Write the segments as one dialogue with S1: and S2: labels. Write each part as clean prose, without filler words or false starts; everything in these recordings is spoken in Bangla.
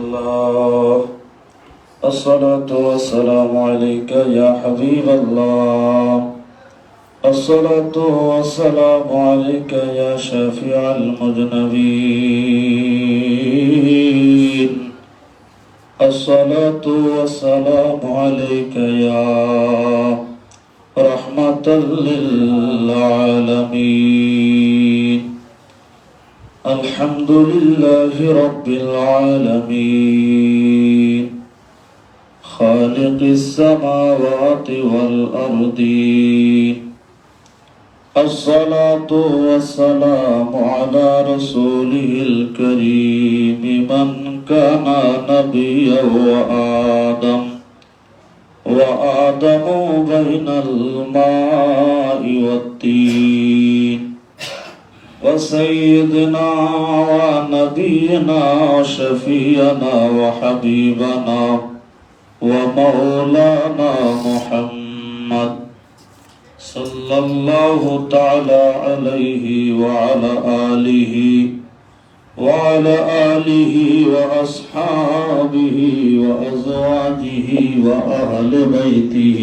S1: الله الصلاة والسلام عليك يا حبيب الله الصلاة والسلام عليك يا شافع المذنبين الصلاة والسلام عليك يا رحمة للعالمين الحمد لله رب العالمين خالق السماوات والأرضين الصلاة والسلام على رسوله الكريم من كان نبيا وآدم بين الماء والطين وسيدنا ونبينا وشفينا وحبيبنا ومولانا محمد صلى الله تعالى عليه وعلى آله وأصحابه وأزواجه وأهل بيته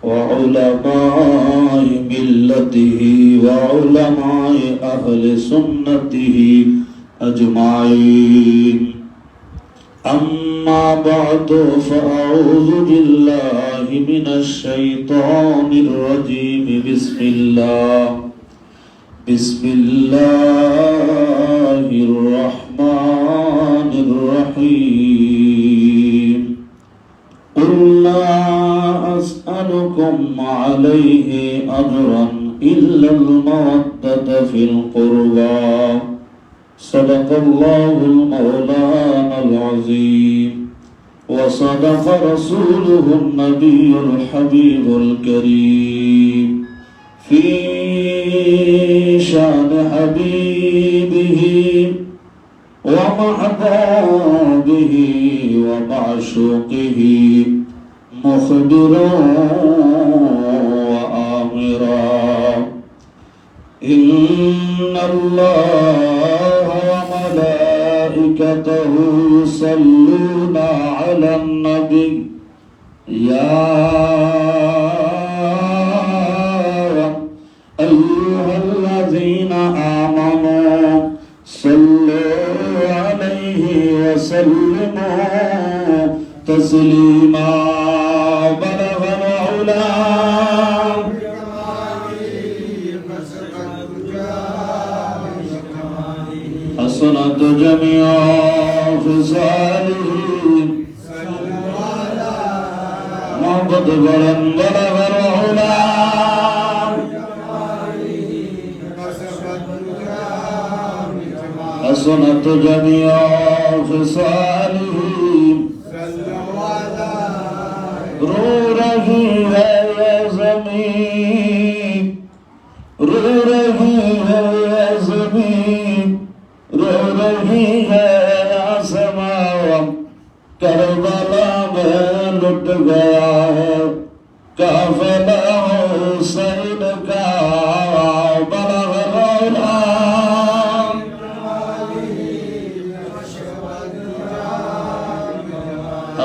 S1: وعلماء ملته وعلماء أهل سنته أجمعين أما بعد فأعوذ بالله من الشيطان الرجيم بسم الله الرحمن الرحيم قل لا أسألكم عليه أجرا إلا المودة في القربى صدق الله المولانا العظيم وصدق رسوله النبي الحبيب الكريم في شان حبيبه ومحبوبه ومعشوقه مخبرا وآمرا إن الله وملائكته يصلون على النبي يا أيها الذين آمنوا صلوا عليه وسلموا تسليما بلغ العلا حسنت جميع خصاله محمد بلغ العلا حسنت جميع خصاله رو رہی ہے یہ زمین رو رہی ہے یہ زمین رو رہی ہے آسمان کربلا میں لٹ گیا ہے قافلہ حسین کا بلغ العلا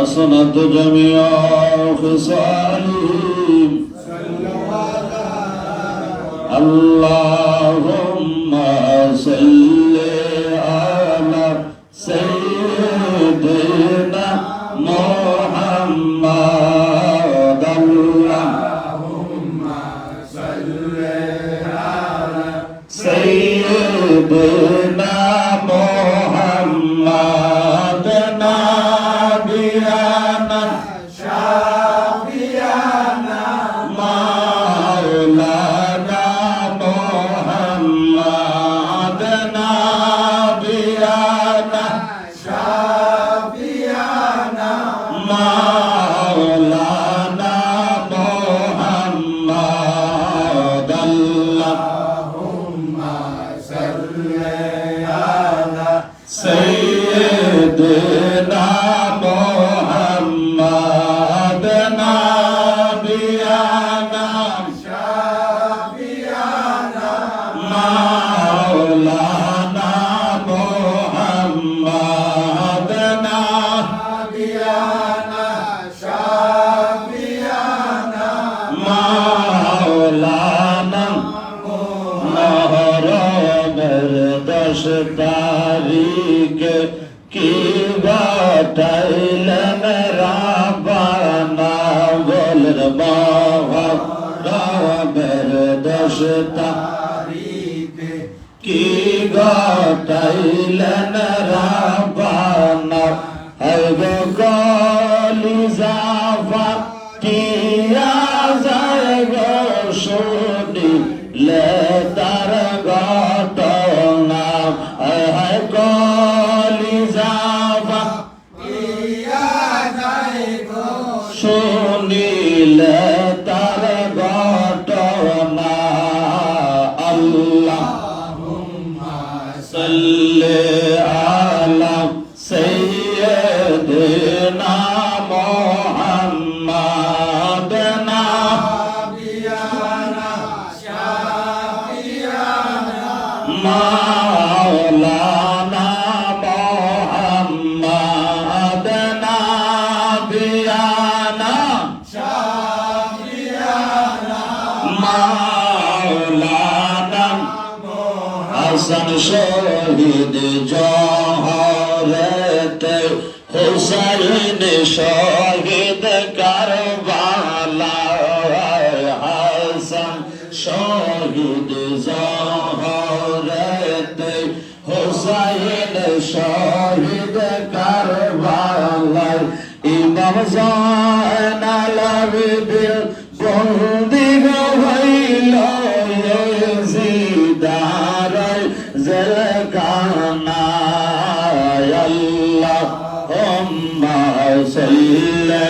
S1: حسنت جميع خصاله اللهم صل على سيدنا محمد اللهم صل على سيدنا محمد نبينا شافينا مولانا محمد نبينا شافينا مولانا محمد اللهم صل على سيدنا محمد نبينا شافينا مولانا محمد কি ঘটাইলেন রাব্বানা বলেন মহরমের 10 তারিখে কি ঘটাইলেন রাব্বানা হায় গো কলিজা ফাটিয়া যায় গো শুনিলে তার ঘটনা হায় কলিজা ফাটিয়া যায় গো শুনিলে তার ঘটনা আল্লাহুম্মা সাল্লি আলা সাইয়্যিদিনা মুহাম্মাদ নাবিয়ানা শাফিয়ানা মাওলানা মুহাম্মাদ নাবিয়ানা শাফিয়ানা মাওলানা হাসান শহীদ জহরতে হুসাইন শহীদ কারবালা হাসান শহীদ জহরতে হুসাইন শহীদ কারবালা ইমাম জাইনাল আবেদিন বন্দি হইল ইয়াজিদার জলকানা আল্লাহুম্মা সাল্লি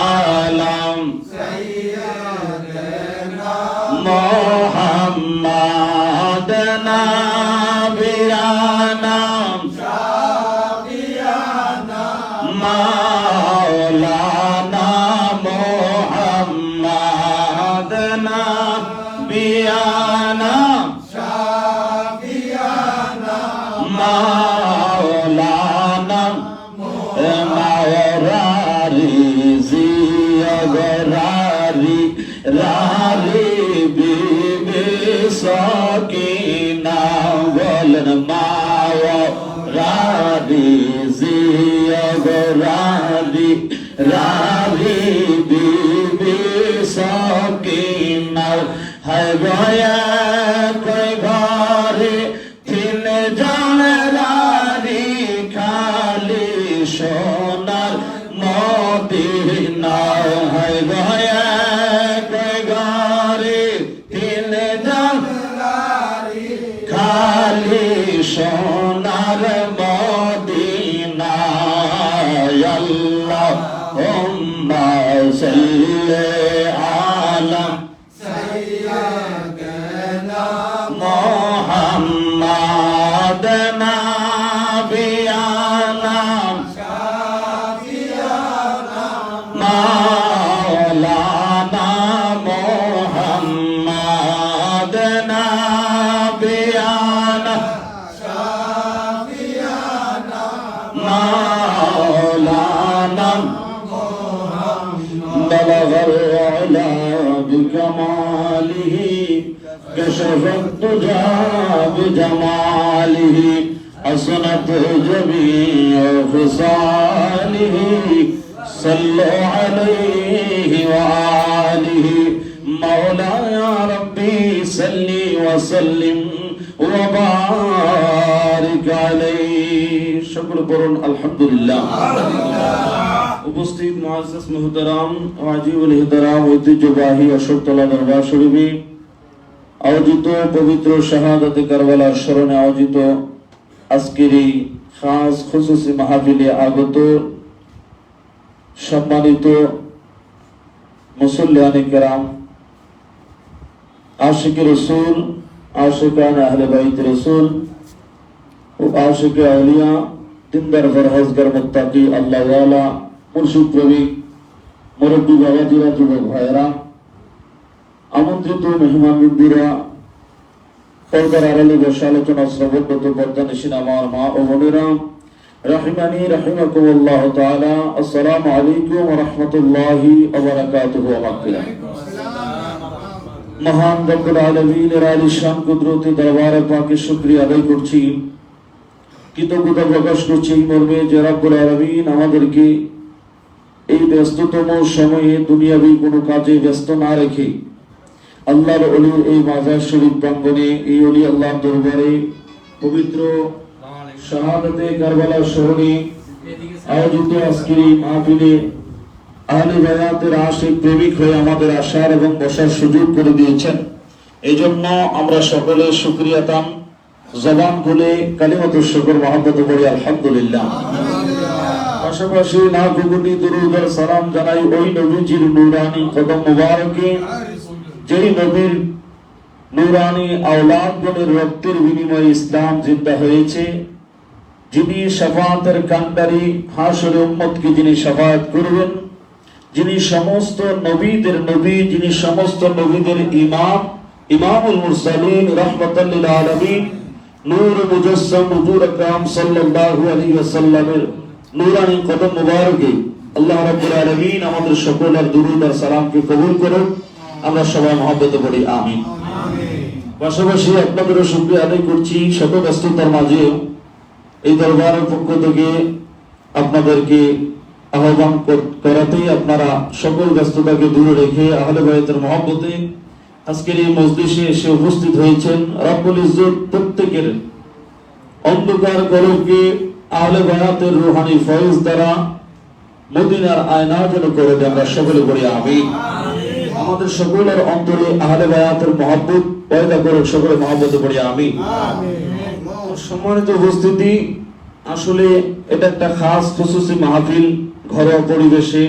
S1: আলা সাইয়্যিদিনা মুহাম্মাদ নাবিয়ানা শাফিয়ানা মাওলানা মুহাম্মাদ নাবিয়ানা শাফিয়ানা মাওলানা মাওরারি জিয়গরারি রারি বিবি সকিনা বলেন মাওরারি জিয়গরারি রারি বিবি সকিনা হায় গয়া কই ঘরে 3 জন রানী খালি সোনার মদিনা হায় গয়া কই ঘরে 3 জন রানী খালি সোনার মদিনা আল্লাহুম্মা সাল্লি আলা সাইয়্যিদিনা মুহাম্মাদ নাবিয়ানা শাফিয়ানা মাওলানা মুহাম্মাদ নাবিয়ানা শাফিয়ানা মাওলানা بلغ العلا بكماله كشف الدجى بجماله حسنت جميع خصاله صلوا عليه وآله مولاي ربي صل وسلم وبارك عليه شكر قرن الحمد لله উপস্থিত মুআজ্জাজ মুহতারাম ওয়াজিবুল ইহতারাম ঐতিহ্যবাহী অশোকতলা দরবার শরীফে আয়োজিত পবিত্র শাহাদাতে কারবালার স্মরণে আয়োজিত আজকের এই খাস খুসুসি মাহফিলে আগত সম্মানিত মুসল্লিয়ানে কেরাম, আশিক রাসূল, আশিকান আহলে বাইত রাসূল ও আশিক আউলিয়া, দিনদার ফরহেজগার মুত্তাকি আল্লাহ ওয়ালা মুর্শিদ প্রেমিক মুরব্বী বাবাজিরা, যুবক ভাইয়েরা, আমন্ত্রিত মেহমানবৃন্দরা, পর্দার আড়ালে বসে আলোচনা শ্রবণরত পর্দানিশীন আমার মা ও বোনেরা, রাহিমানি রাহিমাকুমুল্লাহ তাআলা, আসসালামু আলাইকুম ওয়া রাহমাতুল্লাহি ওয়া বারাকাতুহু। মহান রব্বুল আলামিনের আলিশান কুদরতি দরবারে পাকে শুকরিয়া আদায় করছি। কৃতজ্ঞতা প্রকাশ করছি এই মর্মে যে রব্বুল আলামিন আমাদেরকে এই ব্যস্ততম সময়ে দুনিয়াবী কোনো কাজে ব্যস্ত না রেখে আল্লাহর ওলির এই মাজার শরীফ প্রাঙ্গণে এই ওলি আল্লাহ দরবারে পবিত্র শাহাদাতে কারবালা স্মরণে আয়োজিত আজকের এই মাহফিলে আহলে বায়াতের আশিক প্রেমিক হয়ে আমাদের আসার এবং বসার সুযোগ করে দিয়েছেন। এই জন্য আমরা সকলে শুকরিয়াতান জবান খুলে কালিমাতুশ শুকর মহব্বত করি আলহামদুলিল্লাহ। পাশাপাশি লাখ কোটি দুরূদ আর সালাম জানাই ওই নবীজির নূরানি কদম মুবারকে, যেই নবীর নূরানি আওলাদগণের রক্তের বিনিময়ে ইসলাম জিন্দা হয়েছে, যিনি শাফাআতের কান্ডারি, হাশরে উম্মতকে যিনি শাফাআত করবেন, যিনি সমস্ত নবীদের নবী, যিনি সমস্ত নবীদের ইমাম, ইমামুল মুরসালিন রাহমাতাল লিল আলামিন, নূর মুজাসসাম হুজুর আকরাম সাল্লাল্লাহু আলাইহি ওয়াসাল্লামের নূরানি কদম মুবারকে আল্লাহ রাব্বুল আলামিন আমাদের সকলের দুরূদ আর সালামকে কবুল করুন। আমরা সবাই মহব্বতে পড়ি আমিন। পাশাপাশি আপনাদেরও শুকরিয়া আদায় করছি, শত ব্যস্ততার মাঝে এই দরবারের পক্ষ থেকে আপনাদেরকে আহ্বান করাতেই আপনারা সকল ব্যস্ততাকে দূরে রেখে আহলে বায়াতের মহব্বতে আজকের এই মজলিসে এসে উপস্থিত হয়েছেন। রব্বুল ইজ্জত প্রত্যেকের অন্ধকার কলবকে আহলে বায়াতের রূহানি ফয়েজ দ্বারা মদিনার আয়না যেন করে দেন। আমরা সকলে পড়ি আমিন। আমাদের সকলের অন্তরে আহলে বায়াতের মহব্বত পয়দা করুক, সকলে মহব্বতে পড়ি আমিন। সম্মানিত উপস্থিতি, আসলে এটা একটা খাস খুসুসি মাহফিল, ঘরোয়া পরিবেশে,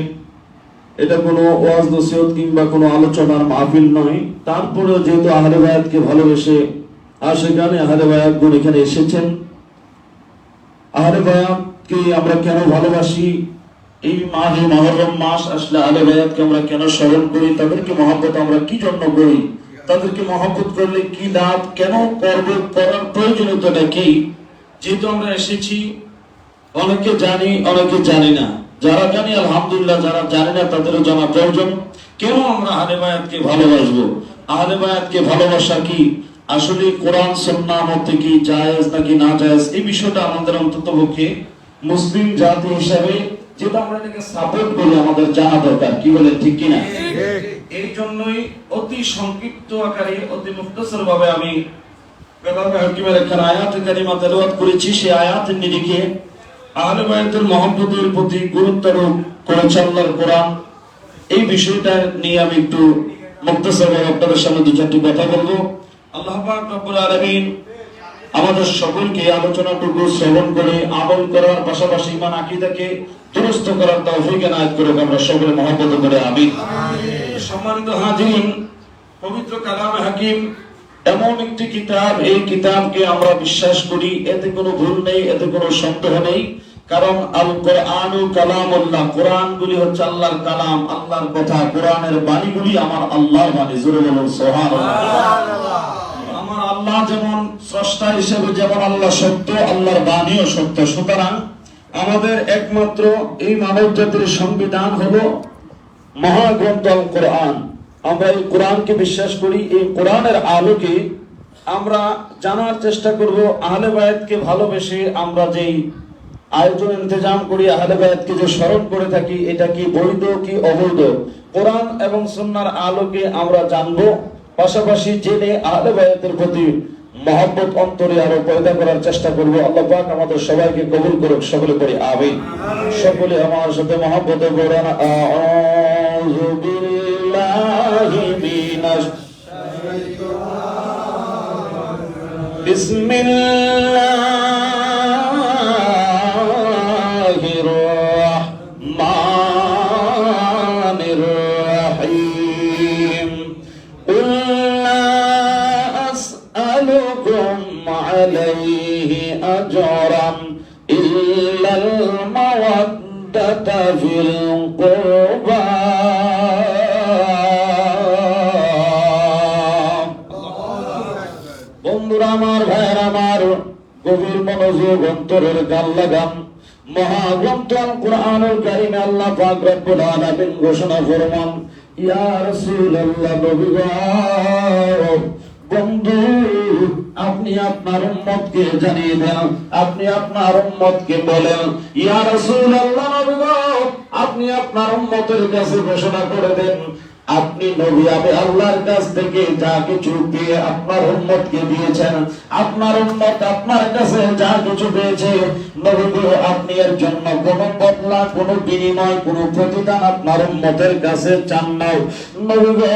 S1: এটা কোনো ওয়াজ নসিহত কিংবা কোনো আলোচনার মাহফিল নয়। তারপরেও যেহেতু আহলে বায়াতকে ভালোবেসে আশিকানে আহলে বায়াতগণ এখানে এসেছেন, আহলে বায়াতকে আমরা কেন ভালোবাসি, এই মাহে মুহররম মাস আসলে আহলে বায়াতকে আমরা কেন স্মরণ করি, তাদেরকে মহব্বত আমরা কি জন্য করি, তাদেরকে মহব্বত করলে কি লাভ, কেন করব, করার প্রয়োজনীয়তাটা কি। যেহেতু আমরা এসেছি, অনেকে জানি অনেকে জানি না, যারা জানি আলহামদুলিল্লাহ, যারা জানি না তাদেরও জানা প্রয়োজন। কেন আমরা আহলে বায়াতকে ভালোবাসবো, আহলে বায়াতকে ভালোবাসা কি, আসলে কোরআন সুন্নাহ মতে কি জায়েজ নাকি না জায়েজ, এই বিষয়টা আমাদের অন্ততপক্ষে মুসলিম জাতি হিসাবে যেটা আমরা এটাকে সাপোর্ট করি আমাদের জানা দরকার। কি বলেন, ঠিক কিনা? এই জন্যই অতি সংক্ষিপ্ত আকারে অতি মুখতাসার ভাবে আমি কালামে হাকিমের একটা আয়াত কারিমা তেলাওয়াত করেছি। সেই আয়াতের নিরিখে আহলে বায়াতের মহব্বতের প্রতি গুরুত্ব আরোপ করেছে আল্লাহর কোরআন। এই বিষয়টা নিয়ে আমি একটু মুখতাসার ভাবে আপনাদের সামনে দু চারটি কথা বলবো। আল্লাহ পাক রব্বুল আলামিন আমাদের সকলকে আলোচনাটুকু শ্রবণ করে আমল করার পাশাপাশি ঈমান আকীদাকে দুরুস্ত করার তৌফিক এনায়েত করুক। আমরা সকলে মহব্বত করে আমিন। সম্মানিত হাজিরিন, পবিত্র কালামে হাকিম এমন একটি কিতাব, এই কিতাবকে আমরা বিশ্বাস করি, এতে কোনো ভুল নেই, এতে কোনো সন্দেহ নেই। কারণ আল কোরআনু কালামুল্লাহ, কোরআনগুলি হচ্ছে আল্লাহর কালাম, আল্লাহর কথা। কোরআনের বাণীগুলি আমার আল্লাহর বাণী। জোরে বলুন সুবহানাল্লাহ। আমার আল্লাহ যেমন স্রষ্টা হিসেবে যেমন আল্লাহ সত্য, আল্লাহর বাণীও সত্য। সুতরাং আমাদের একমাত্র এই মানব জাতির সংবিধান হলো মহাগ্রন্থ আল কোরআন। আমরা এই কোরআনকে বিশ্বাস করি। এই কোরআনের আলোকে আমরা জানার চেষ্টা করব আহলে বায়াতকে ভালোবেসে আমরা যেই আয়োজন ইন্তজাম করি, আহলে বায়াতকে যে স্মরণ করে থাকি, এটা কি বৈধ কি অবৈধ, কোরআন এবং সুন্নাহর আলোকে আমরা জানবো। পাশাপাশি জেনে আহলে বায়াতের প্রতি মহব্বত অন্তরে আরো পয়দা করার চেষ্টা করব। আল্লাহ পাক আমাদের সবাইকে কবুল করুক। সকলে পড়ি আমিন। সকলে আমার সাথে মহব্বতে পড়েন আউযু বিল্লাহি মিনাশ বিসমিল্লাহির রাহমানির রাহিম। কুল লা আসআলুকুম আলাইহি আজরান ইল্লাল মাওয়াদ্দাতা ফিল কুরবা। বন্ধুরা আমার, ভাইয়েরা আমার, গভীর মনোযোগ অন্তরের গান লাগান। মহাগ্রন্থ আল কোরআনুল কারীমে আল্লাহ পাক রব্বুল আলামিন ঘোষণা ফরমান, ইয়া রাসূলুল্লাহ, নবী গো, বন্ধু আপনি আপনার উম্মতকে জানিয়ে দেন, আপনি আপনার উম্মতকে বলেন, ইয়া রাসূলুল্লাহ, আপনি আপনার উম্মতের কাছে ঘোষণা করে দেন, আপনি নবী আল্লাহর কাছ থেকে যা কিছু পেয়ে আপনার উম্মতকে দিয়েছেন, আপনার উম্মত আপনার কাছে যা কিছু পেয়েছে, নবী গো, আপনি এর জন্য কোনো বদলা, কোনো বিনিময়, কোনো প্রতিদান আপনার উম্মতের কাছে চান না। নবী গো,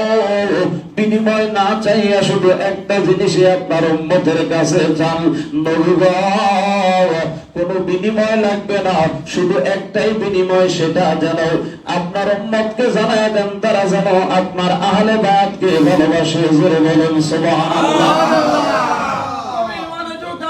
S1: বিনিময় না চাইয়া শুধু একটা জিনিসই আপনার উম্মতের কাছে চান। নবী গো, কোনো বিনিময় লাগবে না, শুধু একটাই বিনিময়, সেটা যেন আপনার উম্মতকে জানায় দেন, তারা যেন আপনার আহলে বায়াতকে ভালোবাসে। জোরে বলেন সুবহানাল্লাহ।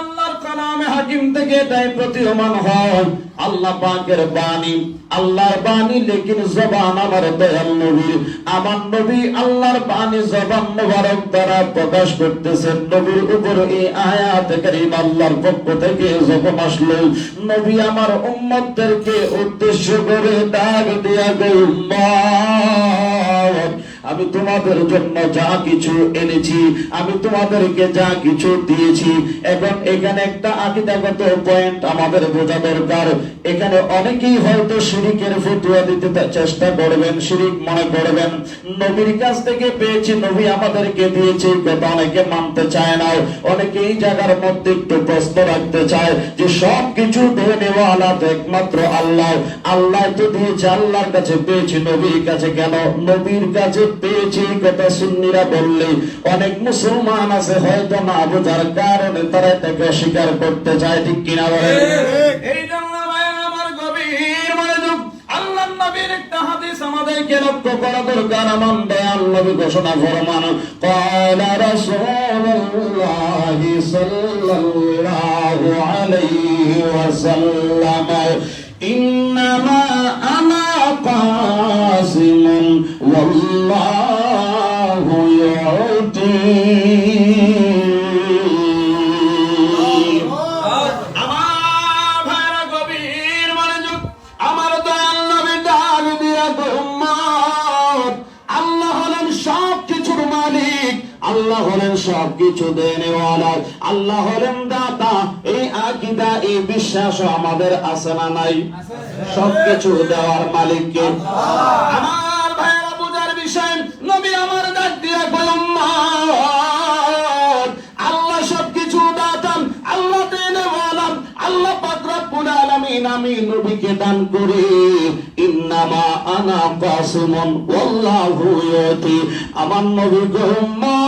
S1: আল্লাহর কালামে হাকিম থেকে এটাই প্রতীয়মান হয়, আল্লাহ পাকের বাণী, আল্লাহর বাণী, লেকিন জবান আমার দয়াল নবীর। আমার নবী আল্লাহর বাণী জবান মোবারক দ্বারা প্রকাশ করতেছেন। নবীর উপর এই আয়াত কারীম আল্লাহর পক্ষ থেকে যখন আসলো, নবী আমার উম্মতদেরকে উদ্দেশ্য করে ডাক দিয়া গো, উম্মত, আমি তোমাদের জন্য যা কিছু এনেছি, আমি তোমাদেরকে যা কিছু দিয়েছি। এখন এখানে একটা আকীদাগত পয়েন্ট আমাদের বোঝা দরকার। এখানে অনেকেই হয়তো শিরকের ফতোয়া দিতে চেষ্টা করবেন, শিরক মনে করবেন। নবীর কাছ থেকে পেয়েছি, নবী আমাদেরকে দিয়েছে, কথা অনেকে মানতে চায় না। অনেকে এই জায়গার মধ্যে একটু প্রশ্ন রাখতে চায় যে সব কিছু দেওয়ালা তো একমাত্র আল্লাহ, আল্লাহ তো দিয়েছে, আল্লাহর কাছে পেয়েছি, নবীর কাছে কেন? নবীর কাছে পেয়েছি কথা সুন্নিরা বললে অনেক মুসলমান আছে হয়তো না বোঝার কারণে তারা এটাকে অস্বীকার করতে চায়, ঠিক কিনা বলেন? এই জন্য আমার গভীর মনোযোগ, আল্লাহর নবীর একটা হাদিস আমাদেরকে লক্ষ্য করা দরকার। আমার দয়াল নবী ঘোষণা ফরমান, ক্বালা রাসূলুল্লাহ সাল্লাল্লাহু আলাইহি ওয়াসাল্লাম, ইন্নামা আনা কাসিমুন ওয়াল্লাহু ইউতি। আমার ভাইরা গভীর মনোযোগ, আমার দয়াল নবী ডাক দিয়া গো, উম্মত, আল্লাহ হলেন সব কিছুর মালিক, আল্লাহ হলেন সব কিছু দেনেওয়ালা, আল্লাহ হলেন দাতা। এই আকীদা, এই বিশ্বাস আমাদের আছে না নাই? সবকিছু দেওয়ার মালিক কে? আমার ভাইরা বুঝার বিষয়, নবী আমার ডাক দিয়া কয়, উম্মত, আল্লাহ সবকিছু দাতা, আল্লাহ দেনেওয়ালা, আল্লাহ পাক রব্বুল আলামিন আমি নবীকে দান করি। ইন্নামা আনা কাসিমুন ওয়াল্লাহু ইউতি। আমার নবী গো, উম্মত,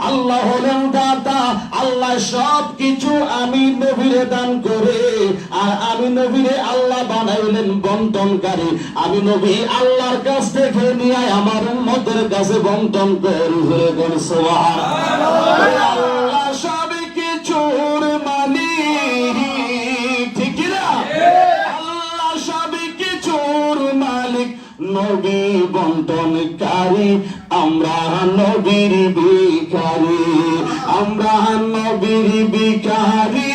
S1: আল্লাহ হলেন দাতা, আল্লাহ সব কিছু আমি নবীরে দান করে, আর আমি নবীরে আল্লাহ বানাইলেন বন্টনকারী। আমি নবী আল্লাহর কাছ থেকে নিয়ে আমার উম্মতের কাছে বন্টন করি। সুবহানাল্লাহ। আল্লাহ সব কিছুর মালিক, ঠিক না? আল্লাহ সব কিছুর মালিক, নবী বন্টনকারী, আমরা নবীর ভিখারি, আমরা নবীর ভিখারি,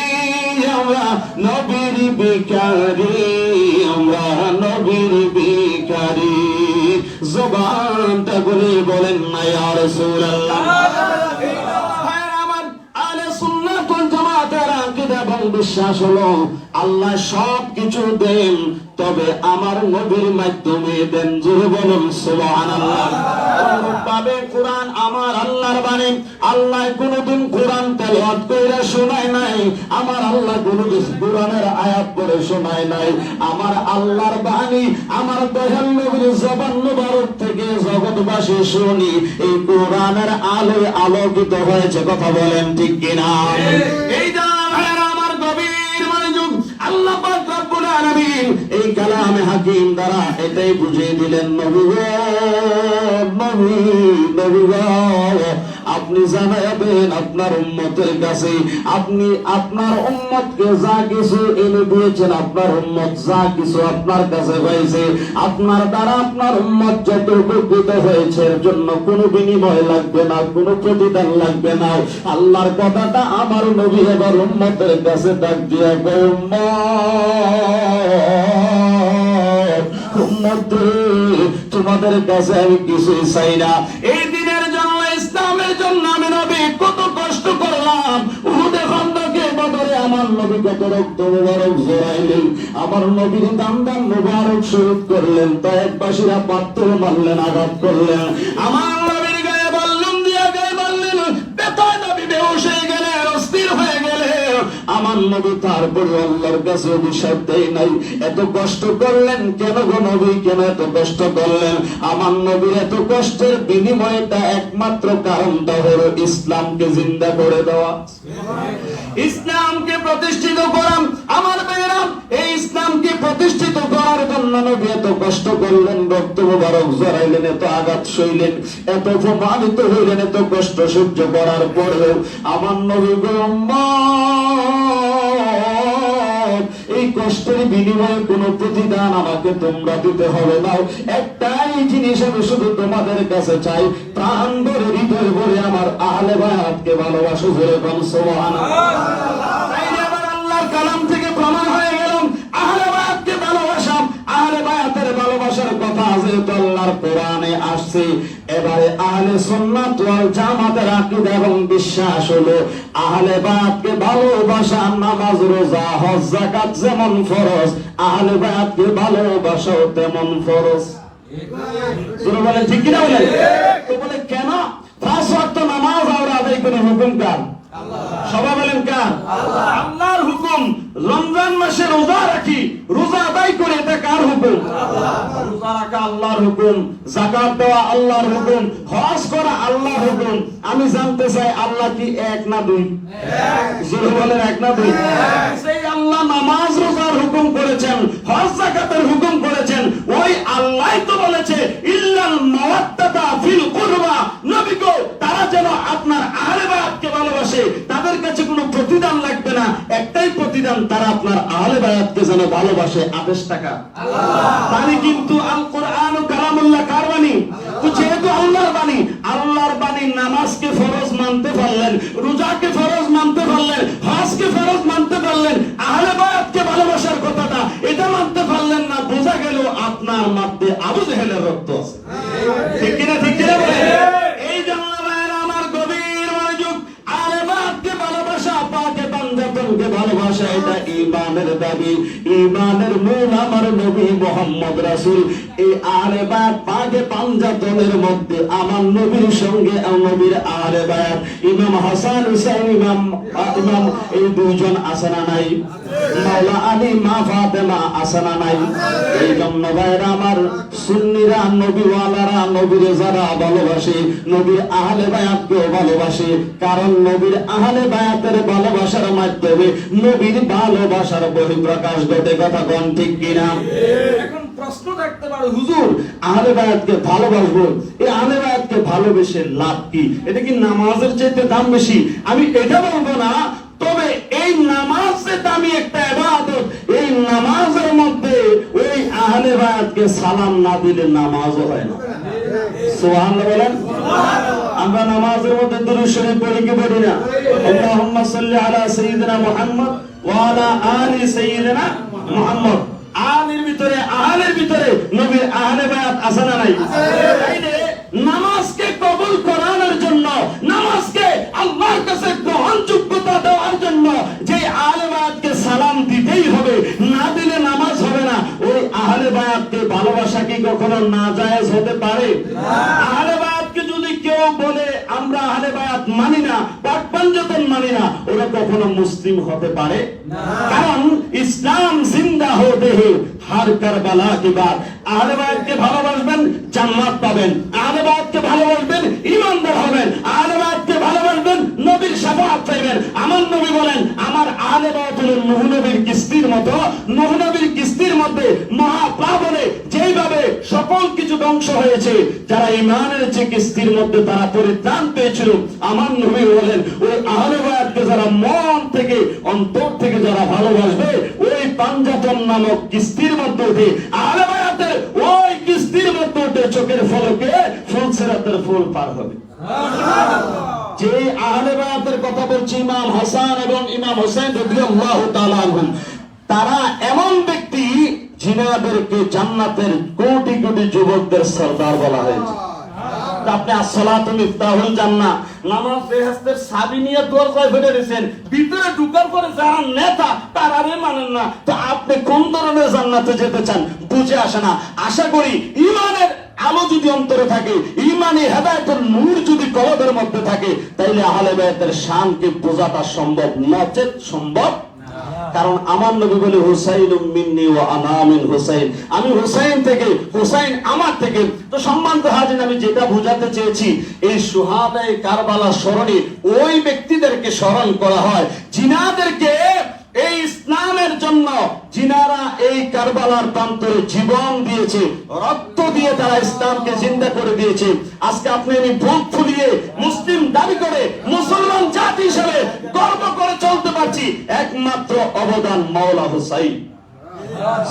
S1: আমরা নবীর ভিখারি, আমরা নবীর ভিখারি। জবানটা বলে বলেন না ইয়া রাসূলুল্লাহ। বিশ্বাস হলো আল্লাহ সব কিছু দেন, তবে আমার নবীর মাধ্যমে দেন। জোরে বলুন সুবহানাল্লাহ। অনুরূপভাবে কোরআন আমার আল্লাহর বাণী, আল্লাহ কোনদিন কোরআন তেলাওয়াত কইরা শোনায় নাই, আমার আল্লাহ কোনদিন কোরআনের আয়াত পড়ে শোনায় নাই। আমার আল্লাহর বাণী, আমার দয়াল নবীর জবান মুবারক থেকে জগৎবাসী শুনি, এই কোরআনের আলোয় আলোকিত হয়েছে। কথা বলেন ঠিক কিনা? এই আল্লাহ পাক রব্বুল আলামিন এই কালামে হাকিম দ্বারা এটাই বুঝিয়ে দিলেন, নবী গো, নবী গো, আপনি জানাবেন আপনার উম্মতের কাছে, আপনি আপনার উম্মতকে যা কিছু এনে দিয়েছেন, আপনার উম্মত যা কিছু আপনার কাছে পাইছে, আপনার দ্বারা আপনার উম্মত যত উপকৃত হয়েছে, এর জন্য কোনো বিনিময় লাগবে না, কোনো প্রতিদান লাগবে না। আল্লাহর কথাটা আমার নবী এবার উম্মতের কাছে ডাক দিয়া কয়, উম্মত, তোমাদের কাছে আমি কিছুই চাই না। এই দিনের জন্য কত কষ্ট করলাম, উহুদে খন্দকে বদরে আমার নবী কত রক্ত মোবারক জড়াইলেন, আমার নবীর দান্দান মোবারক শহীদ করলেন, তায়েফবাসীরা পাথর মারলেন, আঘাত করলেন, আমার নবীর গায়ে বললেন দিয়া গায়ে বললেন, ব্যথায় নবী বেহুশ হয়ে গেলেন, অস্থির হয়ে গেলেন। আমার নবী তারপরে আল্লাহর কাছে অভিশাপ দেয় নাই, এত কষ্ট করলেন কেন গো নবী, কেন এত কষ্ট করলেন? আমার নবীর এত কষ্টের বিনিময়টা একমাত্র কারণটা হলো ইসলামকে জিন্দা করে দেওয়া, ইসলামকে প্রতিষ্ঠিত করা। আমার ভাইয়েরা, এই ইসলামকে প্রতিষ্ঠিত করার জন্য নবী এত কষ্ট করলেন, রক্ত মোবারক জড়াইলেন, এত আঘাত সইলেন, এত অপমানিত হইলেন, এত কষ্ট সহ্য করার পরেও আমার নবী গো এই কষ্টের বিনিময়ে কোন প্রতিদান আমাকে তোমরা দিতে হবে না, একটাই জিনিস আমি শুধু তোমাদের কাছে চাই, প্রাণ ভরে হৃদয় ভরে আমার আহলে বায়াতকে ভালোবাসো, জোরে বল সুবহানাল্লাহ। আল্লাহর কালাম থেকে প্রমাণ হয়ে গেল আহলে বায়াতকে ভালোবাসা, আহলে বায়াতের ভালোবাসার কথা যেহেতু আল্লাহর কোরআনে আসছে, এবারে আহলে সুন্নাত ওয়াল জামাতের আকীদা এবং বিশ্বাস হলো আহলে বায়াতকে ভালোবাসা নামাজ রোজা হজ যাকাত যেমন ফরজ, আহলে বায়াতকে ভালোবাসাও তেমন ফরজ। শুনে বলেন ঠিক কিনা বলেন? তো বলে কেন? পাঁচ ওয়াক্ত নামাজ আমরা আদায় করি, হুকুম কার? সবাই বলেন কার? আল্লাহর হুকুম। রমজান মাসে রোজা রাখি, রোজা আদায় করে, এটা কার হুকুম? রোজা রাখা আল্লাহর হুকুম, যাকাত দেওয়া আল্লাহর হুকুম, হজ করা আল্লাহর হুকুম। আমি জানতে চাই আল্লাহ কি এক না দুই? জোরে বলেন এক না দুই? সেই আল্লাহ নামাজ রোজার হুকুম করেছেন, হজ যাকাতের হুকুম করেছেন, ওই আল্লাহই তো বলেছে ইল্লাল মাওয়াদ্দাতা ফিল কুরবা, নবী গো তারা যেন আপনার আহলে বায়াতকে ভালোবাসে, তাদের কাছে কোনো প্রতিদান লাগবে না, একটাই প্রতিদান, তারা আপনার আহলে বায়াতকে যেন ভালোবাসে। আদেশ টাকা বাণী কিন্তু আল কোরআন ও কালামুল্লাহ কার বাণী? তো যেহেতু আল্লাহর বাণী, আল্লাহর বাণী নামাজকে ফরজ মানতে পারলেন, রোজাকে ফরজ মানতে পারলেন, হজকে ফরজ মানতে পারলেন, আহলে বায়াতকে ভালোবাসার কথাটা এটা মানতে পারলেন না, বোঝা গেল আপনার মধ্যে আবু জেহেলের রক্ত আছে। ঠিক কিনা? ঠিক কিনা বলেন? এই জন্য আমার গভীর মনোযোগ, আহলে বায়াতকে ভালোবাসা, পাকে পাঞ্জাতনকে ভালোবাসা, এটা ঈমানের দাবি, ঈমানের মূল আমার নবী মুহাম্মদ রাসূল। এই আহলে বায়াত পাকে পাঞ্জাতনের মধ্যে আমার নবীর সঙ্গে নবীর আহলে বায়াত ইমাম হাসান হুসাইন ইমাম এই দুইজন আছে না নাই? মাওলা আলী মা ফাতেমা আছে না নাই? এই জন্য ভাইরা আমার সুন্নিরা, নবীওয়ালারা নবীরে যারা ভালোবাসে, নবীর আহলে বায়াতকেও ভালোবাসে, কারণ নবীর আহলে বায়াতের ভালোবাসার মাধ্যমে নবীর ভালোবাসার বহিঃপ্রকাশ ঘটে। কথা কোন ঠিক কিনা? এখন প্রশ্ন থাকতে পারে, হুজুর আহলে বায়াতকে ভালোবাসবো, এই আহলে বায়াতকে ভালোবেসে লাভ কি? এটা কি নামাজের চাইতে দাম বেশি? আমি এটা বলবো না, তবে এই নামাজ যে দামি একটা ইবাদত, এই নামাজের মধ্যে ওই আহলে বায়াতকে সালাম না দিলে নামাজও হয় না। সুবহানাল্লাহ বলেন। আমরা নামাজের মধ্যে দুরূদ শরীফ পড়ি কি পড়ি না? আল্লাহুম্মা সাল্লি আলা সাইয়্যিদিনা মুহাম্মদ ওয়া আলা আলি সাইয়্যিদিনা মুহাম্মদ। আলের ভিতরে, আহলের ভিতরে নবীর আহলে বায়াত আছে না নাই? নামাজকে কবুল করানোর জন্য, নামাজকে আল্লাহর কাছে গ্রহণযোগ্যতা দেওয়ার জন্য যে আহলে বায়াতকে সালাম দিতেই হবে, না দিলে নামাজ হবে না। ওই আহলে বায়াতকে ভালোবাসা কি কখনো নাজায়েজ হতে পারে? আহলে বায়াতকে যদি কেউ বলে আমরা আহলে বায়াত মানি না, পাক পাঞ্জাতন মানি না, ওরা কখনো মুসলিম হতে পারে না। কারণ ইসলাম জিন্দা হতে হে हर करबला के बाद আহলে বায়াতকে ভালোবাসবেন, জান্নাত পাবেন। আহলে বায়াতকে ভালোবাসবেন, ঈমানদার হবেন। আহলে বায়াতকে ভালোবাসবেন, নবীর শাফাআত পাইবেন। আমার নবী বলেন, আমার আহলে বায়াত হলো নূহ নবীর কিস্তির মতো। নূহ নবীর কিস্তির মধ্যে মহাপ্লাবনে যেইভাবে সকল কিছু ধ্বংস হয়েছে, যারা ঈমানের যে কিস্তির মধ্যে তারা পরিত্রাণ পেয়েছিল, আমার নবী বলেন ওই আহলে বায়াতকে যারা মন থেকে, অন্তর থেকে যারা ভালোবাসবে, ওই পাঞ্জাতন নামক কিস্তির মধ্যে উঠে আহলে বায়াতের ওই কিস্তির মধ্যে উঠে চোখের ফলকে ফুলসিরাতের ফুল পার হবে। যে আহলে বায়াতের কথা বলছি, ইমাম হাসান এবং ইমাম হোসেন রাদিয়াল্লাহু তাআলা আনহুম, তারা এমন ব্যক্তি যিনাদেরকে জান্নাতের কোটি কোটি যুবকদের সরদার বলা হয়েছে।
S2: আপনি আসসালাতু মিফতাহুল জান্নাহ, নামাজ বেহেশতের চাবি নিয়ে দরজায় ফেলে দিয়েছেন, ভিতরে ঢুকার পরে যারা নেতা তারারে মানেন না, তো আপনি কোন ধরনের জান্নাতে যেতে চান বুঝে আসে না। আশা করি ইমানের আলো যদি অন্তরে থাকে, ইমানি হেদায়েতের নূর যদি কলবের মধ্যে থাকে, তাইলে আহলে বায়তের শানকে বোঝাটা সম্ভব, নচেত সম্ভব। কারণ আমার নবী বলে হুসাইন মিন্নি ওয়া আনা মিন হুসাইন, আমি হুসাইন থেকে, হুসাইন আমার থেকে। তো সম্মানিত হাজির, আমি যেটা বোঝাতে চেয়েছি, এই শুহাদায়ে কারবালা স্মরণে ওই ব্যক্তিদেরকে স্মরণ করা হয় জিনাদেরকে এই ইসলামের জন্য, জিনারা এই কারবালার প্রান্তরে জীবন দিয়েছে, রক্ত দিয়ে তারা ইসলামকে জিন্দা করে দিয়েছে। আজকে আপনি আমি বুক ফুলিয়ে মুসলিম দাবি করে মুসলমান জাতি হিসেবে গর্ব করে চলতে পারছি, একমাত্র অবদান মাওলা হুসাইন।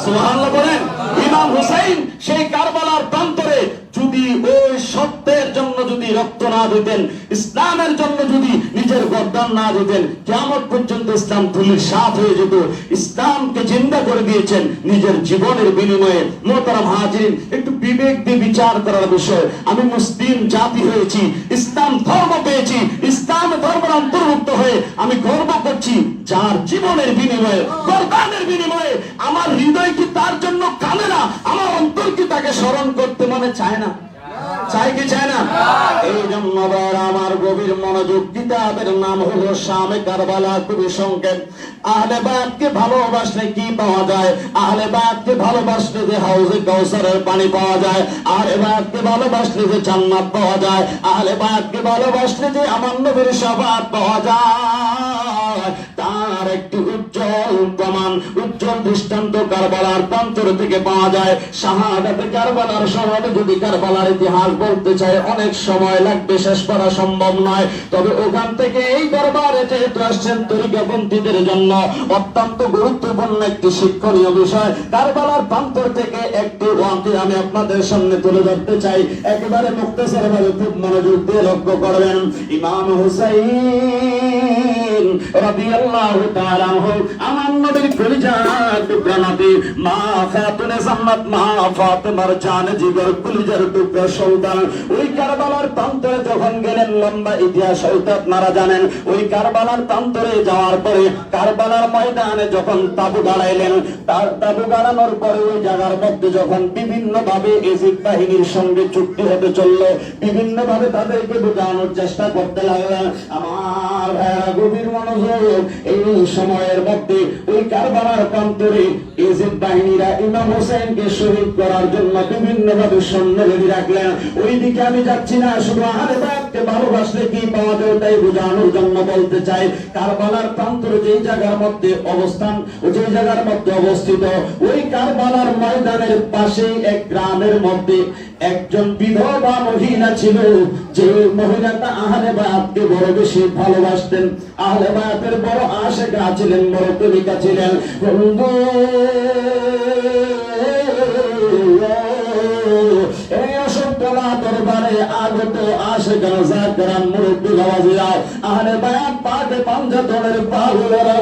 S2: সুবহানাল্লাহ বলেন। ইমাম হুসাইন সেই কারবালার প্রান্তরে যদি ওই সত্যের জন্য যদি রক্ত না দিতেন, ইসলামের জন্য যদি নিজের গর্দান না দিতেন, কিয়ামত পর্যন্ত ইসলাম ধুলির সাথ হয়ে যেত। ইসলামকে জিন্দা করে দিয়েছেন নিজের জীবনের বিনিময়ে। মোহতারাম হাজিরিন, একটু বিবেক দিয়ে বিচার করার বিষয়। আমি মুসলিম জাতি হয়েছি, ইসলাম ধর্ম পেয়েছি, ইসলাম ধর্মের অন্তর্ভুক্ত হয়ে আমি গর্ব করছি, যার জীবনের বিনিময়ে, গর্দানের বিনিময়ে আমার হৃদয় কি তার জন্য কাঁদে না? আমার অন্তর কি তাকে স্মরণ করতে মনে চায় না? চাই কি চায় না? এই জন্য আমার গভীর মনোযোগ, কিতাবের নাম হলো শামে কারবালা। খুবই সংক্ষেপ। আহলে বায়াতকে ভালোবাসলে কি পাওয়া যায়? আহলে বায়াতকে ভালোবাসলে যে হাউজে কাউসারের পানি পাওয়া যায়, আহলে বায়াতকে ভালোবাসলে যে জান্নাত পাওয়া যায়, আহলে বায়াতকে ভালোবাসলে যে আমার নবীর শাফাআত পাওয়া যায়, তার একটি উজ্জ্বল প্রমাণ, উজ্জ্বল দৃষ্টান্ত কারবালার প্রান্তর থেকে পাওয়া যায়। শাহাদাতে কারবালার সময় যদি কারবালার ইতিহাস বলতে চাই অনেক সময় লাগবে, শেষ করা সম্ভব নয়। তবে ওখান থেকে এই দরবারে যেহেতু আসছেন তরিকাপন্থীদের জন্য অত্যন্ত গুরুত্বপূর্ণ একটি শিক্ষণীয় বিষয়, কারবালার প্রান্তর থেকে একটি ওয়াকিয়া আমি আপনাদের সামনে তুলে ধরতে চাই। একেবারে মুক্তাসারভাবে খুব মনোযোগ দিয়ে লক্ষ্য করবেন। ইমাম হুসাইন রাদিয়াল্লাহু তাআলা আনহু, আমার নবীর কলিজার টুকরা নবী, মা খাতুনে জান্নাত, মা ফাতেমার জানে জিগর কলিজার টুকরা সন্তান, ওই কারবালার প্রান্তরে যখন গেলেন, লম্বা ইতিহাস হয়তো আপনারা জানেন। ওই কারবালার প্রান্তরে যাওয়ার পরে, কারবালার ময়দানে যখন তাবু গাড়াইলেন, তার তাবু গাড়ানোর পরে ওই জায়গার মধ্যে যখন বিভিন্ন ভাবে এজিদ বাহিনীর সঙ্গে চুক্তি হতে চলল, বিভিন্ন ভাবে তাদেরকে বোঝানোর চেষ্টা করতে লাগলেন। আমার ভাইয়েরা গভীর মনোযোগ, এই সময়ের মধ্যে ওই কারবালার প্রান্তরে এজিদ বাহিনীরা ইমাম হোসেনকে শহীদ করার জন্য বিভিন্ন ভাবে সৈন্য বেঁধে রাখলেন। ওই দিকে আমি যাচ্ছি না, শুধু আহলে বায়াতকে ভালোবাসলে কি পাওয়া যায় তাই বোঝানোর জন্য বলতে চাই। কারবালার প্রান্তরে যেই জায়গার মধ্যে অবস্থান, যেই জায়গার মধ্যে অবস্থিত, ওই কারবালার ময়দানের পাশেই এক গ্রামের মধ্যে একজন বিধবা মহিলা ছিল, যে মহিলাটা আহলে বায়াতকে বড় বেশি ভালোবাসতেন, আহলে বায়াতের বড় আশিকা ছিলেন, বড় প্রেমিকা ছিলেন। বন্ধু, এই অসংখ্যলা দরবারে আগত আশিকা যাকরান মুরব্বি নওয়াজিরা, আহলে বায়াত পাকে পাঞ্জাতনের পাগলেরা,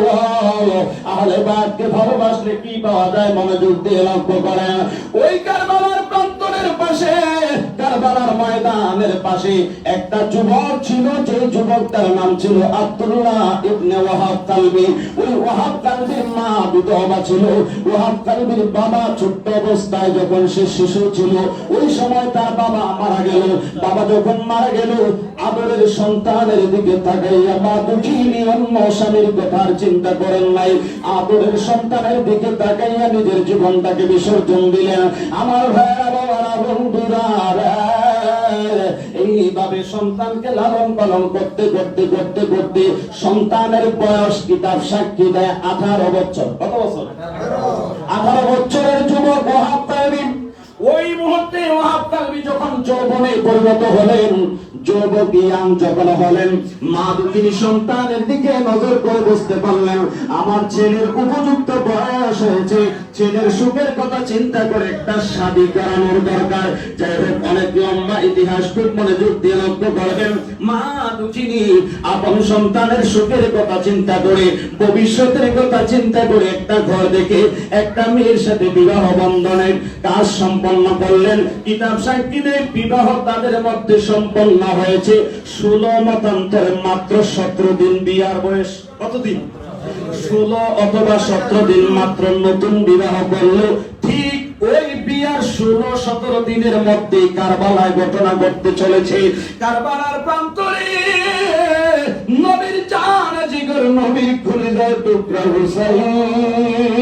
S2: আহলে বায়াতকে ভালোবাসলে কি পাওয়া যায় মনোযোগ দিয়ে লক্ষ্য করেন। ওই কারবালার প্রান্তরের পাশে, কারবালার ময়দানের পাশে একটা যুবক ছিল, যে যুবকটার নাম ছিল আব্দুল্লাহ ইবনে ওয়াহাব কালবি। ওই ওয়াহাব কালবির মা বিধবা ছিল। ওয়াহাব কালবির বাবা ছোট্ট অবস্থায় যখন সে শিশু ছিল, ওই সময় তার বাবা মারা গেল। বাবা যখন মারা গেল, আদরের সন্তানের দিকে তাকাইয়া মা দুঃখিনী অন্য স্বামীর কথার চিন্তা করেন নাই, আদরের সন্তানের দিকে তাকাইয়া নিজের জীবনটাকে বিসর্জন দিলেন। আমার ভাইরা, বাবারা, বন্ধুরা, এইভাবে সন্তানকে লালন পালন করতে করতে করতে করতে সন্তানের বয়স কিতাব সাক্ষী দেয় 18 বছর। কত বছর? 18 বছরের যুবক ওয়াহাব কালবি। ওই মুহূর্তে ওয়াহাব কালবি যখন যৌবনে পরিণত হলেন, যুবক ইয়াং যখন হলেন, মা দুঃখিনী সন্তানের দিকে নজর করে বুঝতে পারলেন আমার ছেলের উপযুক্ত বয়স হয়েছে, ছেলের সুখের কথা চিন্তা করে একটা শাদী করানোর দরকার। যাই হোক, অনেক লম্বা ইতিহাস, খুব মনোযোগ দিয়ে লক্ষ্য করবেন। মা দুঃখিনী আপন সন্তানের সুখের কথা চিন্তা করে, ভবিষ্যতের কথা চিন্তা করে একটা ঘর দেখে একটা মেয়ের সাথে বিবাহ বন্ধনের কাজ সম্পন্ন করলেন। কিতাব সাক্ষী দেয় বিবাহ তাদের মধ্যে সম্পন্ন হয়েছে 16 মতান্তরে মাত্র 17 দিন। বিয়ার বয়স কতদিন? 16 অথবা 17 দিন মাত্র নতুন বিবাহ করলো। ঠিক ওই বিয়ার 16-17 দিনের মধ্যে কারবালায় ঘটনা ঘটতে চলেছে। কারবালার প্রান্তরে নবীর জান জিগর, নবীর কলিজার টুকরা হুসাইন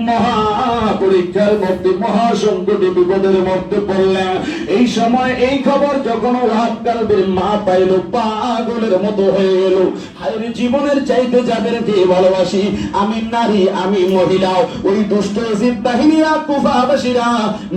S2: মহাপরীক্ষার মধ্যে, মহাসংকটে, বিপদের মধ্যে পড়লেন। এই সময় এই খবর যখন ওয়াহাব কালবের মা পাইল, পাগলের মতো হয়ে গেল। হায়রে, জীবনের চাইতে যাদেরকে ভালোবাসি, আমি নারী, আমি মহিলা, ওই দুষ্ট এজিদ বাহিনীরা, কুফাবাসীরা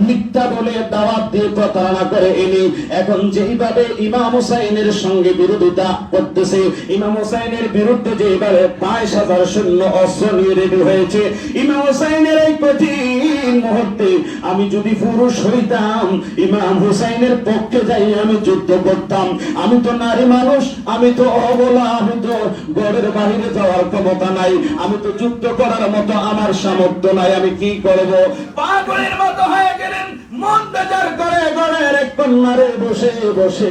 S2: মিথ্যা বলে দাওয়াত দিয়ে প্রতারণা করে এনে এখন যেইভাবে ইমাম হুসাইনের সঙ্গে বিরোধিতা করতেছে, ইমাম হুসাইনের বিরুদ্ধে যেভাবে 5,000 সৈন্য অস্ত্র নিয়ে রেডি হয়েছে, ইমাম হুসাইনের এই কঠিন মুহূর্তে আমি যদি পুরুষ হইতাম, ইমাম হুসাইনের পক্ষে যাই আমি যুদ্ধ করতাম। আমি তো নারী মানুষ, আমি তো অবলা, আমি তো ঘরের বাইরে যাওয়ার ক্ষমতা নাই, আমি তো যুদ্ধ করার মতো আমার সামর্থ্য নাই, আমি কি করব? পাগলের মতো হয়ে গেলেন। মন বেজার করে ঘরের এক কন্যারে বসে বসে